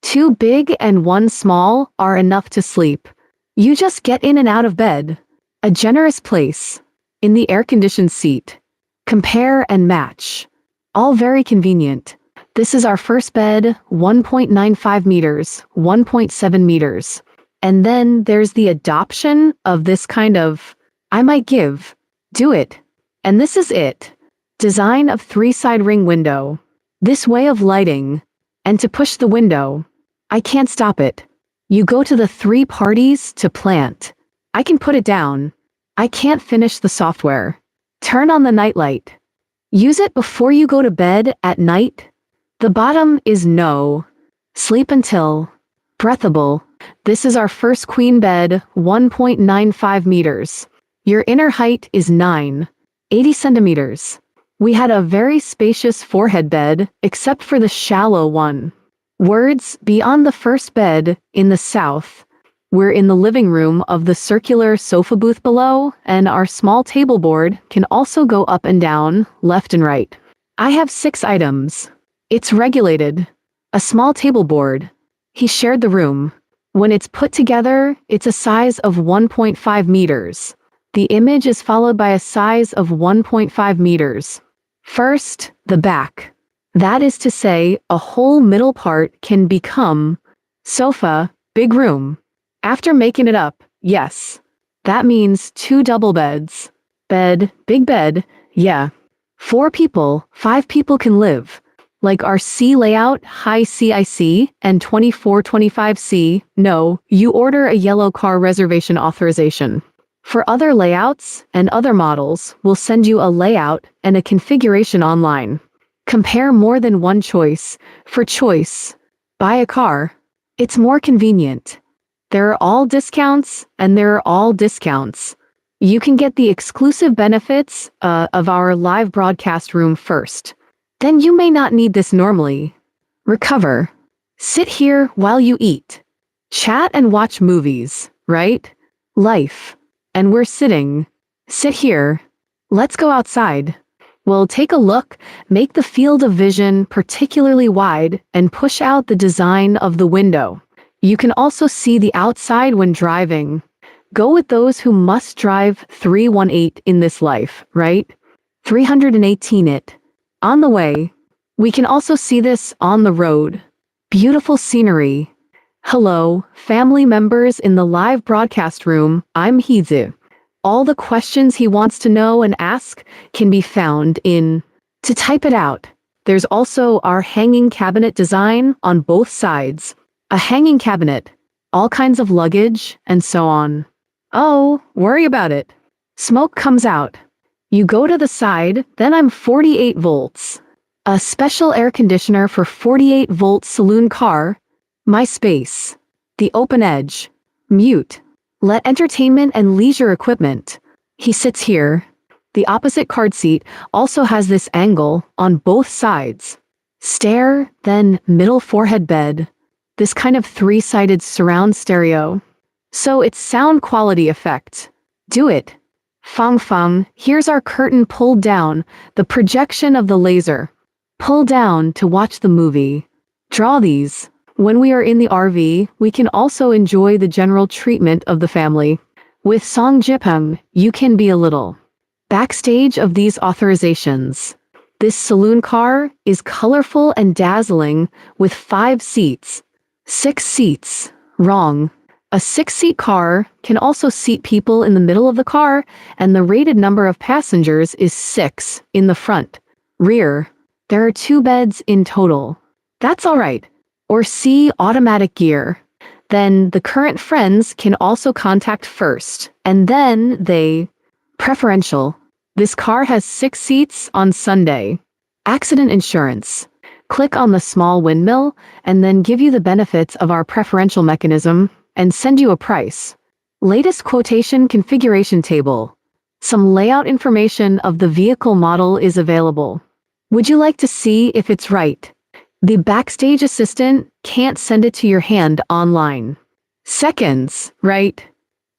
2 big and 1 small are enough to sleep. You just get in and out of bed. A generous place. In the air-conditioned seat. Compare and match. All very convenient. This is our first bed, 1.95 meters, 1.7 meters. And then there's the adoption of this kind of, I might give, do it. And this is it. Design of 3-side ring window. This way of lighting. And to push the window. I can't stop it. You go to the 3 parties to plant. I can put it down. I can't finish the software. Turn on the nightlight. Use it before you go to bed at night. The bottom is no. Sleep until. Breathable. This is our first queen bed, 1.95 meters. Your inner height is 80 centimeters. We had a very spacious forehead bed, except for the shallow one. Words beyond the first bed in the south. We're in the living room of the circular sofa booth below, and our small table board can also go up and down, left and right. I have 6 items. It's regulated. A small table board. He shared the room. When it's put together, it's a size of 1.5 meters. The image is followed by a size of 1.5 meters. First, the back. That is to say, a whole middle part can become sofa, big room. After making it up, yes. That means 2 double beds. Bed, big bed, yeah. 4 people, 5 people can live. Like our C layout, high CIC, and 2425C, no, you order a yellow car reservation authorization. For other layouts and other models, we'll send you a layout and a configuration online. Compare more than one choice. For choice, buy a car. It's more convenient. There are all discounts, and there are all discounts. You can get the exclusive benefits of our live broadcast room first. Then you may not need this normally. Recover. Sit here while you eat. Chat and watch movies, right? Life. And we're sitting. Sit here. Let's go outside. We'll take a look, make the field of vision particularly wide, and push out the design of the window. You can also see the outside when driving. Go with those who must drive 318 in this life, right? 318 it. On the way. We can also see this on the road. Beautiful scenery. Hello, family members in the live broadcast room. I'm Hizu. All the questions he wants to know and ask can be found in. To type it out, there's also our hanging cabinet design on both sides. A hanging cabinet, all kinds of luggage, and so on. Oh, worry about it. Smoke comes out. You go to the side, then I'm 48 volts. A special air conditioner for 48-volt saloon car. My space. The open edge. Mute. Let entertainment and leisure equipment. He sits here. The opposite card seat also has this angle on both sides. Stair, then middle forehead bed. This kind of three-sided surround stereo. So it's sound quality effect. Do it. Fang Fang, here's our curtain pulled down, the projection of the laser. Pull down to watch the movie. Draw these. When we are in the RV, we can also enjoy the general treatment of the family. With Song Jipang, you can be a little. Backstage of these authorizations. This saloon car is colorful and dazzling with 5 seats. 6 seats. Wrong. A 6-seat car can also seat people in the middle of the car, and the rated number of passengers is 6 in the front. Rear. There are 2 beds in total. That's all right. Or C, automatic gear. Then the current friends can also contact first, and then they... Preferential. This car has 6 seats on Sunday. Accident insurance. Click on the small windmill, and then give you the benefits of our preferential mechanism, and send you a price. Latest quotation configuration table. Some layout information of the vehicle model is available. Would you like to see if it's right? The backstage assistant can't send it to your hand online. Seconds, right?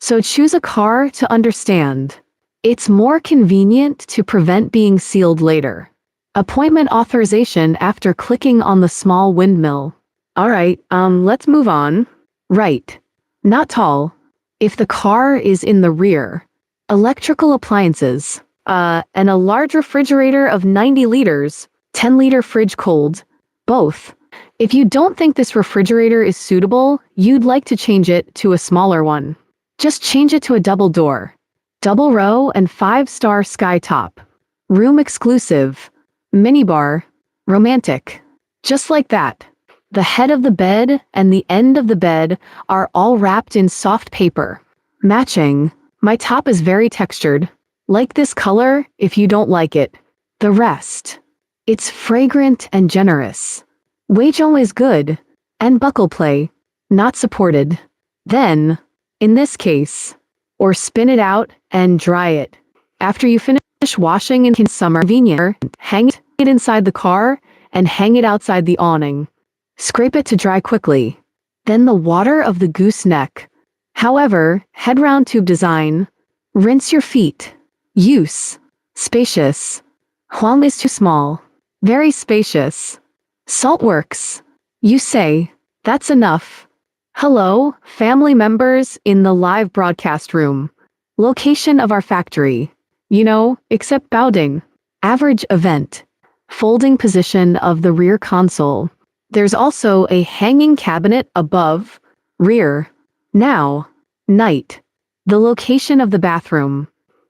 So choose a car to understand. It's more convenient to prevent being sealed later. Appointment authorization after clicking on the small windmill. Alright, let's move on. Right. Not tall. If the car is in the rear. Electrical appliances. And a large refrigerator of 90 liters, 10-liter fridge cold. Both. If you don't think this refrigerator is suitable, you'd like to change it to a smaller one. Just change it to a double door. Double row and 5-star sky top. Room exclusive. Minibar. Romantic. Just like that. The head of the bed and the end of the bed are all wrapped in soft paper. Matching. My top is very textured. Like this color if you don't like it. The rest. It's fragrant and generous. Weijong is good. And buckle play. Not supported. Then, in this case, or spin it out and dry it. After you finish washing in summer, convenient, hang it inside the car and hang it outside the awning. Scrape it to dry quickly. Then the water of the gooseneck. However, head round tube design. Rinse your feet. Use. Spacious. Huang is too small. Very spacious. Saltworks. You say, that's enough. Hello, family members in the live broadcast room. Location of our factory. You know, except Baoding. Average event. Folding position of the rear console. There's also a hanging cabinet above. Rear. Now. Night. The location of the bathroom.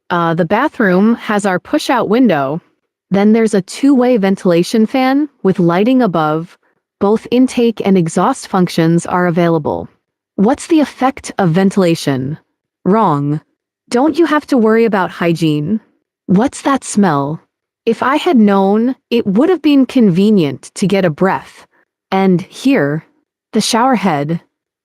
The bathroom has our push-out window. Then there's a two-way ventilation fan with lighting above. Both intake and exhaust functions are available. What's the effect of ventilation? Wrong. Don't you have to worry about hygiene? What's that smell? If I had known, it would have been convenient to get a breath. And here, the shower head.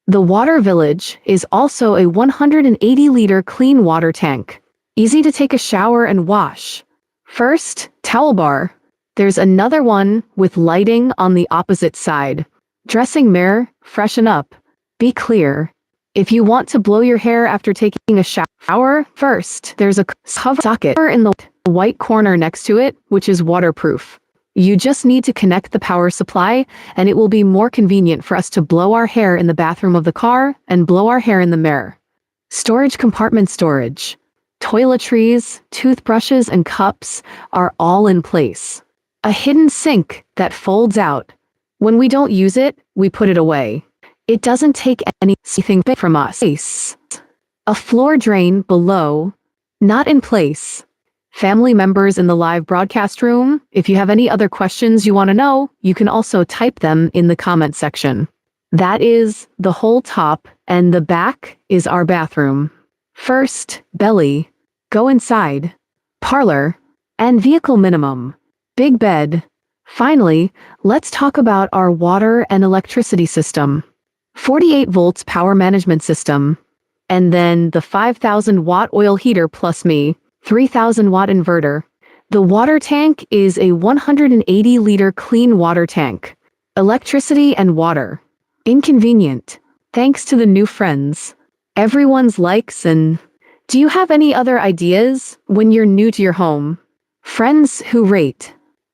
The Water Village is also a 180-liter clean water tank. Easy to take a shower and wash. First, towel bar. There's another one with lighting on the opposite side. Dressing mirror, freshen up. Be clear. If you want to blow your hair after taking a shower, first, there's a cover socket in the white corner next to it, which is waterproof. You just need to connect the power supply, and it will be more convenient for us to blow our hair in the bathroom of the car and blow our hair in the mirror. Storage compartment storage. Toiletries, toothbrushes, and cups are all in place. A hidden sink that folds out. When we don't use it, we put it away. It doesn't take anything from us. A floor drain below, not in place. Family members in the live broadcast room, if you have any other questions you want to know, you can also type them in the comment section. That is the whole top, and the back is our bathroom. First, belly. Go inside. Parlor. And vehicle minimum. Big bed. Finally, let's talk about our water and electricity system. 48 volts power management system. And then the 5,000 watt oil heater plus me, 3,000 watt inverter. The water tank is a 180-liter clean water tank. Electricity and water. Inconvenient. Thanks to the new friends. Everyone's likes and... Do you have any other ideas when you're new to your home? Friends who rate.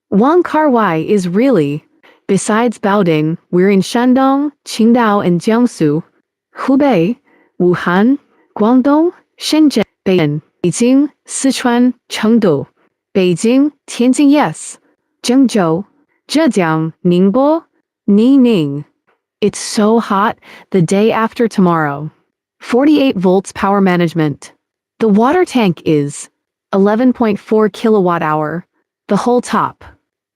Wang Kar is really... Besides Baoding, we're in Shandong, Qingdao, and Jiangsu. Hubei, Wuhan, Guangdong, Shenzhen, Beijing, Sichuan, Chengdu. Beijing, Tianjin, yes. Zhengzhou, Zhejiang, Ningbo, Nining. It's so hot, the day after tomorrow. 48 volts power management. The water tank is 11.4 kilowatt hour. The whole top.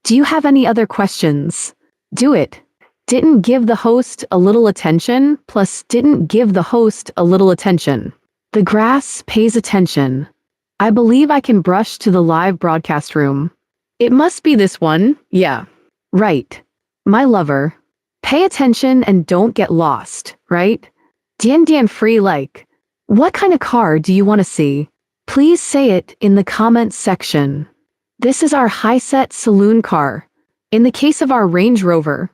Do you have any other questions? Do it. Didn't give the host a little attention, plus didn't give the host a little attention. The grass pays attention. I believe I can brush to the live broadcast room. It must be this one, yeah. Right. My lover. Pay attention and don't get lost, right? Dian Dian free like. What kind of car do you want to see? Please say it in the comments section. This is our high-set saloon car. In the case of our Range Rover,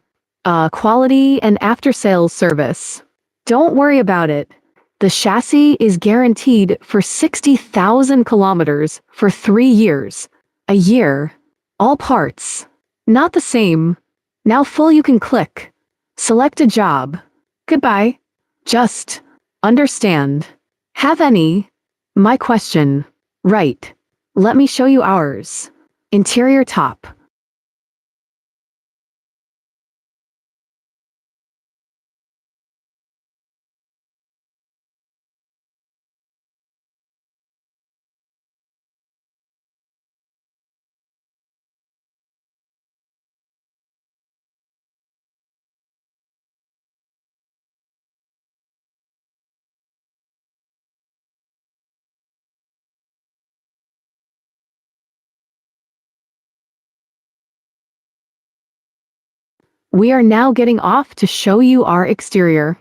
quality and after-sales service. Don't worry about it. The chassis is guaranteed for 60,000 kilometers for 3 years. A year. All parts. Not the same. Now full you can click. Select a job. Goodbye. Just. Understand. Have any? My question. Right. Let me show you ours. Interior top. We are now getting off to show you our exterior.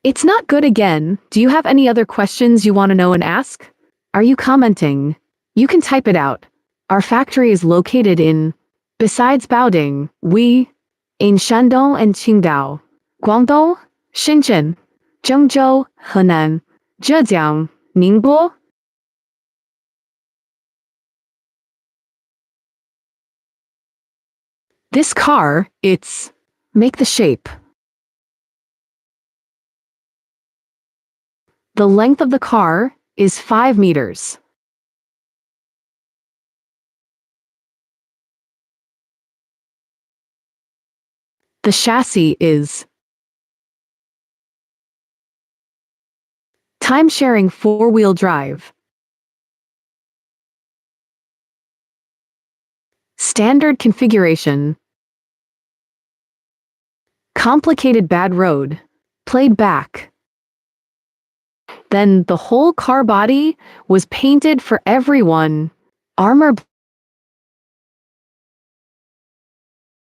It's not good again. Do you have any other questions you want to know and ask? Are you commenting? You can type it out. Our factory is located in, besides Baoding, in Shandong and Qingdao, Guangdong, Shenzhen, Zhengzhou, Henan, Zhejiang, Ningbo, This car, it's make the shape. The length of the car is 5 meters. The chassis is time-sharing four-wheel drive. Standard configuration. Complicated bad road. Played back. Then the whole car body was painted for everyone. Armor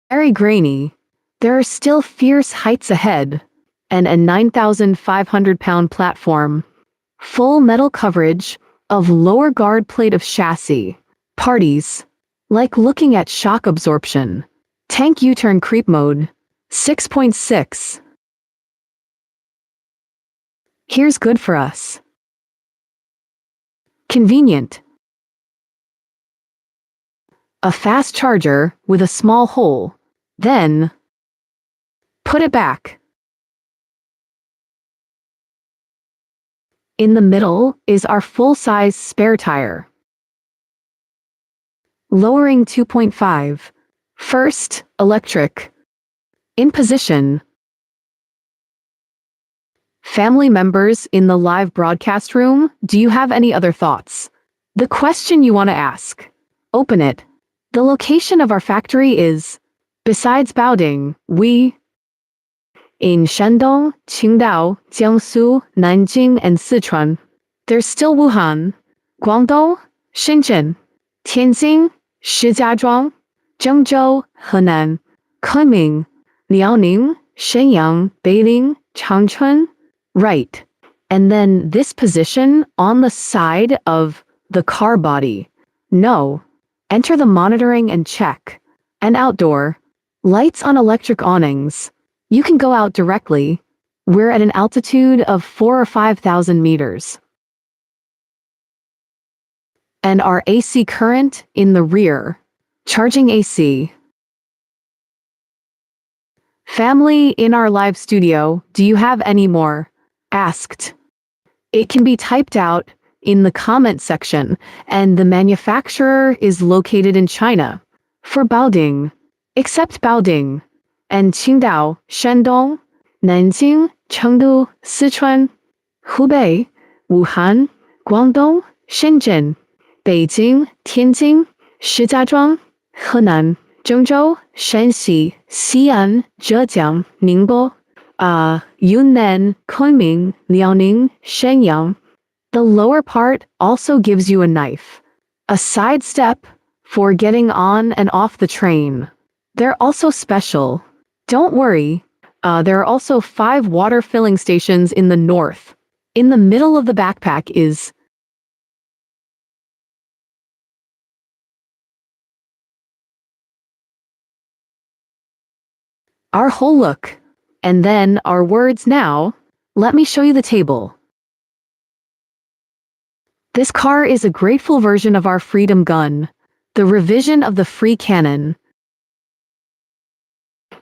very grainy. There are still fierce heights ahead. And a 9,500-pound platform. Full metal coverage of lower guard plate of chassis. Parties. Like looking at shock absorption. Tank U-turn creep mode. 6.6. Here's good for us. Convenient. A fast charger with a small hole. Then, put it back. In the middle is our full-size spare tire. Lowering 2.5. First, electric. In position. Family members in the live broadcast room, do you have any other thoughts? The question you want to ask. Open it. The location of our factory is, besides Baoding, we in Shandong, Qingdao, Jiangsu, Nanjing, and Sichuan. There's still Wuhan, Guangdong, Shenzhen, Tianjin, Shijiazhuang, Zhengzhou, Henan, Kunming, Liaoning, Shenyang, Beijing, Changchun. Right. And then this position on the side of the car body. No. Enter the monitoring and check. And outdoor. Lights on electric awnings. You can go out directly. We're at an altitude of 4,000 or 5,000 meters. And our AC current in the rear. Charging AC. Family in our live studio, do you have any more? Asked. It can be typed out in the comment section, and the manufacturer is located in China. For Baoding, except Baoding, and Qingdao, Shandong, Nanjing, Chengdu, Sichuan, Hubei, Wuhan, Guangdong, Shenzhen, Beijing, Tianjin, Shijiazhuang, Henan, Zhengzhou, Shanxi, Xi'an, Zhejiang, Ningbo, Yunnan, Kunming, Liaoning, Shenyang. The lower part also gives you a knife. A side step for getting on and off the train. They're also special. Don't worry. There are also 5 water filling stations in the north. In the middle of the backpack is our whole look. And then our words now. Let me show you the table. This car is a grateful version of our Freedom gun. The revision of the free cannon.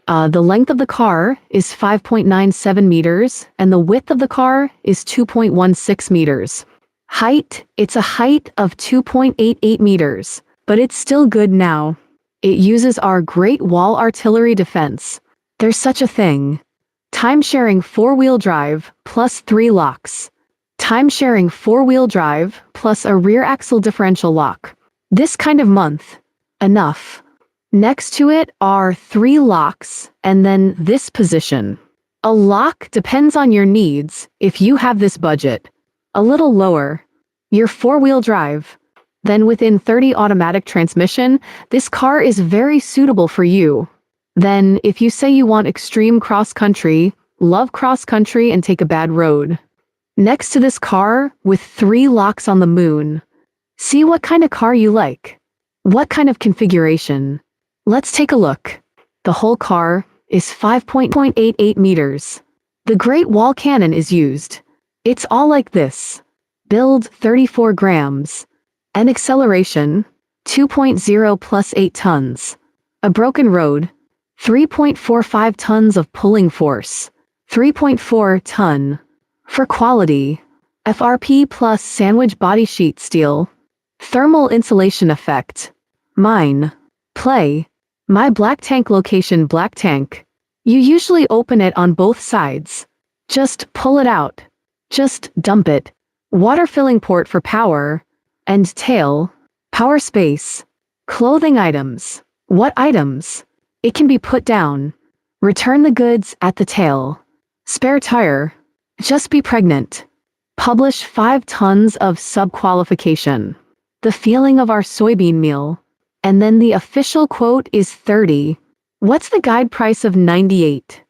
The length of the car is 5.97 meters, and the width of the car is 2.16 meters. Height, it's a height of 2.88 meters, but it's still good now. It uses our Great Wall artillery defense. There's such a thing. Time-sharing four-wheel drive plus 3 locks. Time-sharing four-wheel drive plus a rear axle differential lock. This kind of month. Enough. Next to it are 3 locks, and then this position. A lock depends on your needs if you have this budget. A little lower. Your four-wheel drive. Then within 30 automatic transmission, this car is very suitable for you. Then if you say you want extreme cross-country, love cross-country and take a bad road. Next to this car with 3 locks on the moon. See what kind of car you like. What kind of configuration. Let's take a look. The whole car is 5.88 meters. The Great Wall cannon is used. It's all like this. Build 34 grams. And acceleration 2.0 plus 8 tons. A broken road. 3.45 tons of pulling force. 3.4 ton. For quality. FRP plus sandwich body sheet steel. Thermal insulation effect. Mine. Play. My black tank location black tank. You usually open it on both sides. Just pull it out. Just dump it. Water filling port for power. And tail. Power space. Clothing items. What items? It can be put down. Return the goods at the tail. Spare tire. Just be pregnant. Publish 5 tons of sub-qualification. The feeling of our soybean meal. And then the official quote is 30. What's the guide price of 98?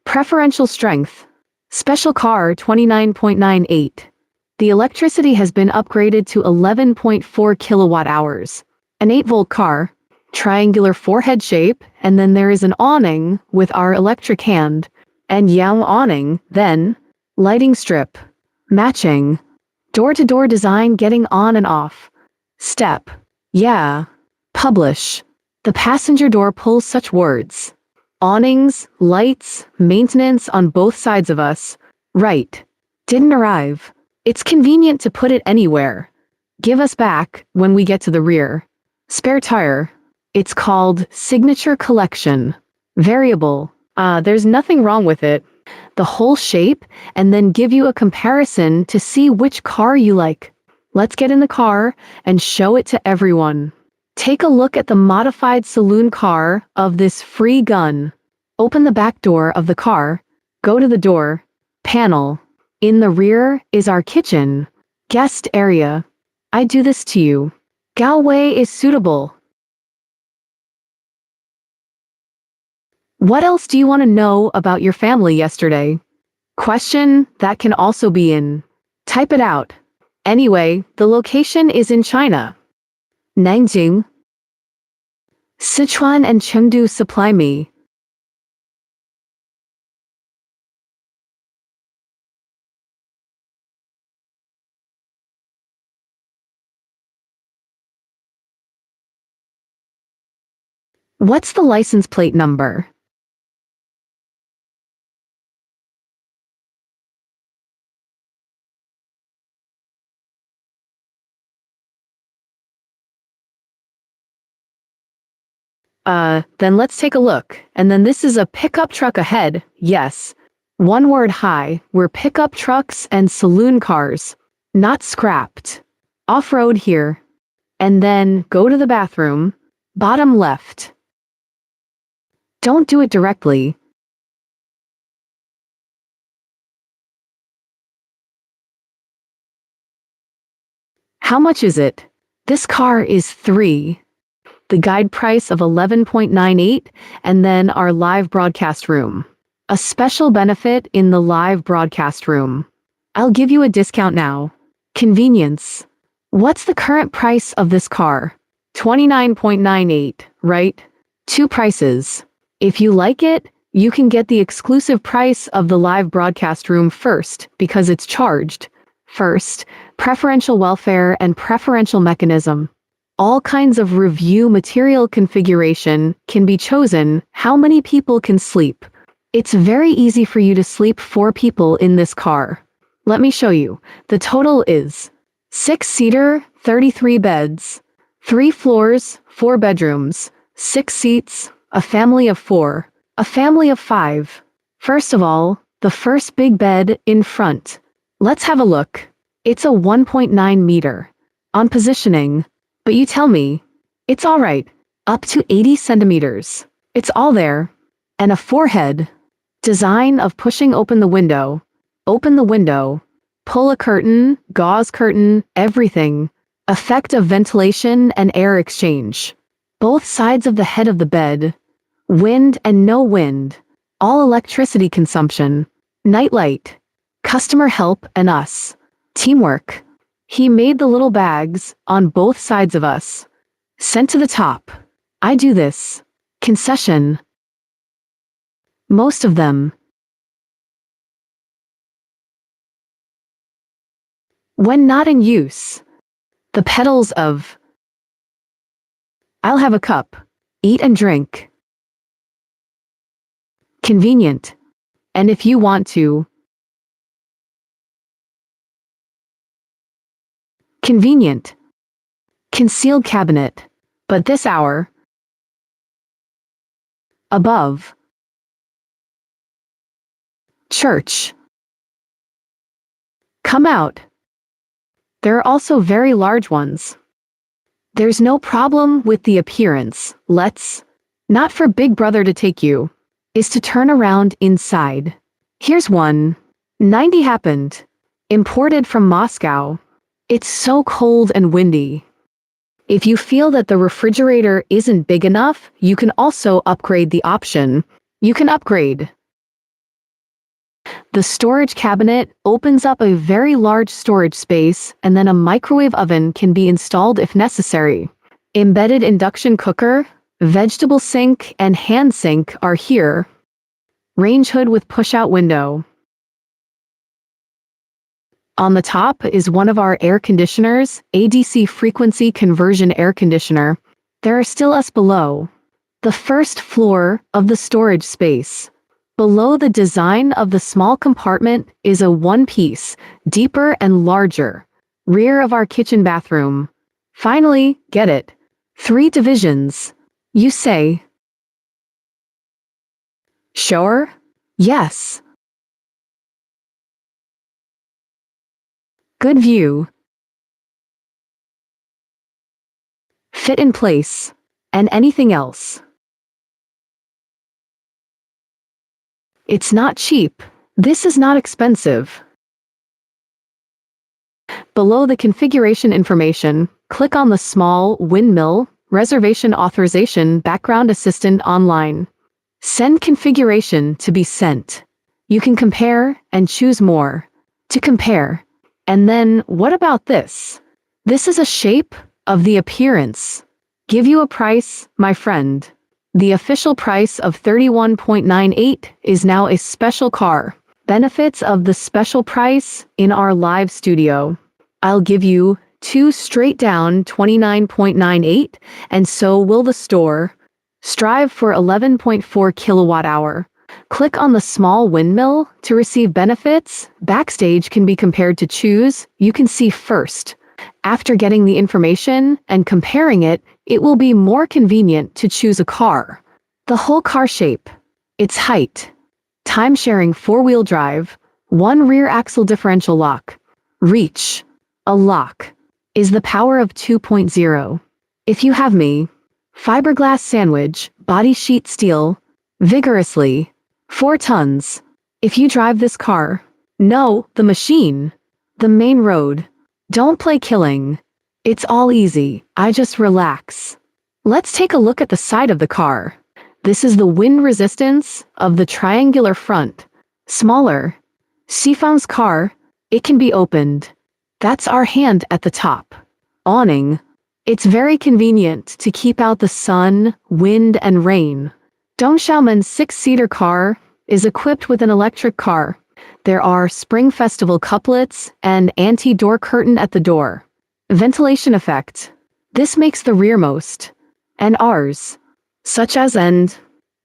Preferential strength. Special car 29.98. The electricity has been upgraded to 11.4 kilowatt hours. An 8-volt car, triangular forehead shape, and then there is an awning with our electric hand. And yang awning, then, lighting strip. Matching. Door-to-door design getting on and off. Step. Yeah. Publish. The passenger door pulls such words. Awnings, lights, maintenance on both sides of us. Right. Didn't arrive. It's convenient to put it anywhere. Give us back when we get to the rear. Spare tire. It's called Signature Collection. Variable. There's nothing wrong with it. The whole shape, and then give you a comparison to see which car you like. Let's get in the car and show it to everyone. Take a look at the modified saloon car of this free gun. Open the back door of the car. Go to the door. Panel. In the rear is our kitchen. Guest area. I do this to you. Galway is suitable. What else do you want to know about your family yesterday? Question that can also be in. Type it out. Anyway, the location is in China. Nanjing. Sichuan and Chengdu supply me. What's the license plate number? Then let's take a look. And then this is a pickup truck ahead. Yes. One word high. We're pickup trucks and saloon cars. Not scrapped. Off-road here. And then go to the bathroom. Bottom left. Don't do it directly. How much is it? This car is 3. The guide price of 11.98, and then our live broadcast room. A special benefit in the live broadcast room. I'll give you a discount now. Convenience. What's the current price of this car? 29.98, right? 2 prices. If you like it, you can get the exclusive price of the live broadcast room first because it's charged. First, preferential welfare and preferential mechanism. All kinds of review material configuration can be chosen. How many people can sleep? It's very easy for you to sleep 4 people in this car. Let me show you. The total is 6-seater, 33 beds, 3 floors, 4 bedrooms, 6 seats, a family of 4, a family of 5. First of all, the first big bed in front. Let's have a look. It's a 1.9 meter. On positioning. But you tell me, it's all right. Up to 80 centimeters. It's all there. And a forehead. Design of pushing open the window. Open the window. Pull a curtain, gauze curtain, everything. Effect of ventilation and air exchange. Both sides of the head of the bed. Wind and no wind. All electricity consumption. Nightlight. Customer help and us. Teamwork. He made the little bags on both sides of us. Sent to the top. I do this. Concession. Most of them. When not in use. The petals of. I'll have a cup. Eat and drink. Convenient. And if you want to. Convenient. Concealed cabinet. But this hour. Above. Church. Come out. There are also very large ones. There's no problem with the appearance. Let's, not for Big Brother to take you, is to turn around inside. Here's one. 90 happened. Imported from Moscow. It's so cold and windy. If you feel that the refrigerator isn't big enough, you can also upgrade the option. You can upgrade. The storage cabinet opens up a very large storage space, and then a microwave oven can be installed if necessary. Embedded induction cooker, vegetable sink, and hand sink are here. Range hood with push-out window. On the top is one of our air conditioners, ADC frequency conversion air conditioner. There are still us below. The first floor of the storage space. Below the design of the small compartment is a one-piece, deeper and larger, rear of our kitchen bathroom. Finally, get it. 3 divisions. You say. Shower? Yes. Good view. Fit in place. And anything else. It's not cheap. This is not expensive. Below the configuration information, click on the small windmill reservation authorization background assistant online. Send configuration to be sent. You can compare and choose more. To compare. And then, what about this? This is a shape of the appearance. Give you a price, my friend. The official price of $31.98 is now a special car. Benefits of the special price in our live studio. I'll give you 2 straight down $29.98, and so will the store. Strive for 11.4 kilowatt hour. Click on the small windmill to receive benefits. Backstage can be compared to choose. You can see first. After getting the information and comparing it, it will be more convenient to choose a car. The whole car shape, its height, time-sharing 4-wheel drive, 1 rear axle differential lock, reach, a lock, is the power of 2.0. If you have me, fiberglass sandwich, body sheet steel, vigorously, 4 tons. If you drive this car, no, the machine, the main road, don't play killing. It's all easy. I just relax. Let's take a look at the side of the car. This is the wind resistance of the triangular front. Smaller. Sifang's car, it can be opened. That's our hand at the top. Awning. It's very convenient to keep out the sun, wind, and rain. Dong Xiaomen's 6-seater car is equipped with an electric car. There are Spring Festival couplets and anti-door curtain at the door. Ventilation effect. This makes the rearmost. And ours. Such as and.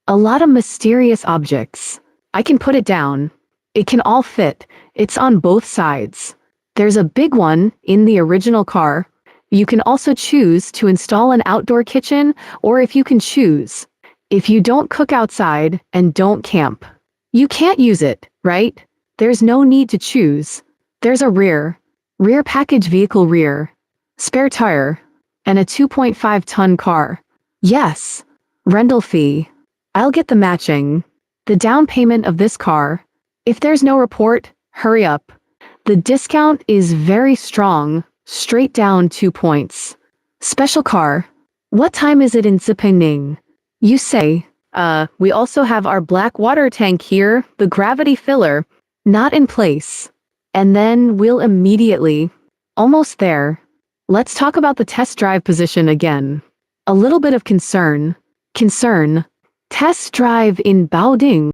A lot of mysterious objects. I can put it down. It can all fit. It's on both sides. There's a big one in the original car. You can also choose to install an outdoor kitchen, or if you can choose. If you don't cook outside and don't camp, you can't use it, right? There's no need to choose. There's a rear package vehicle rear, spare tire, and a 2.5-ton car. Yes, rental fee. I'll get the matching. The down payment of this car. If there's no report, hurry up. The discount is very strong, straight down 2 points. Special car. What time is it in Zipening? You say, we also have our black water tank here, the gravity filler. Not in place. And then we'll immediately. Almost there. Let's talk about the test drive position again. A little bit of concern. Test drive in Baoding.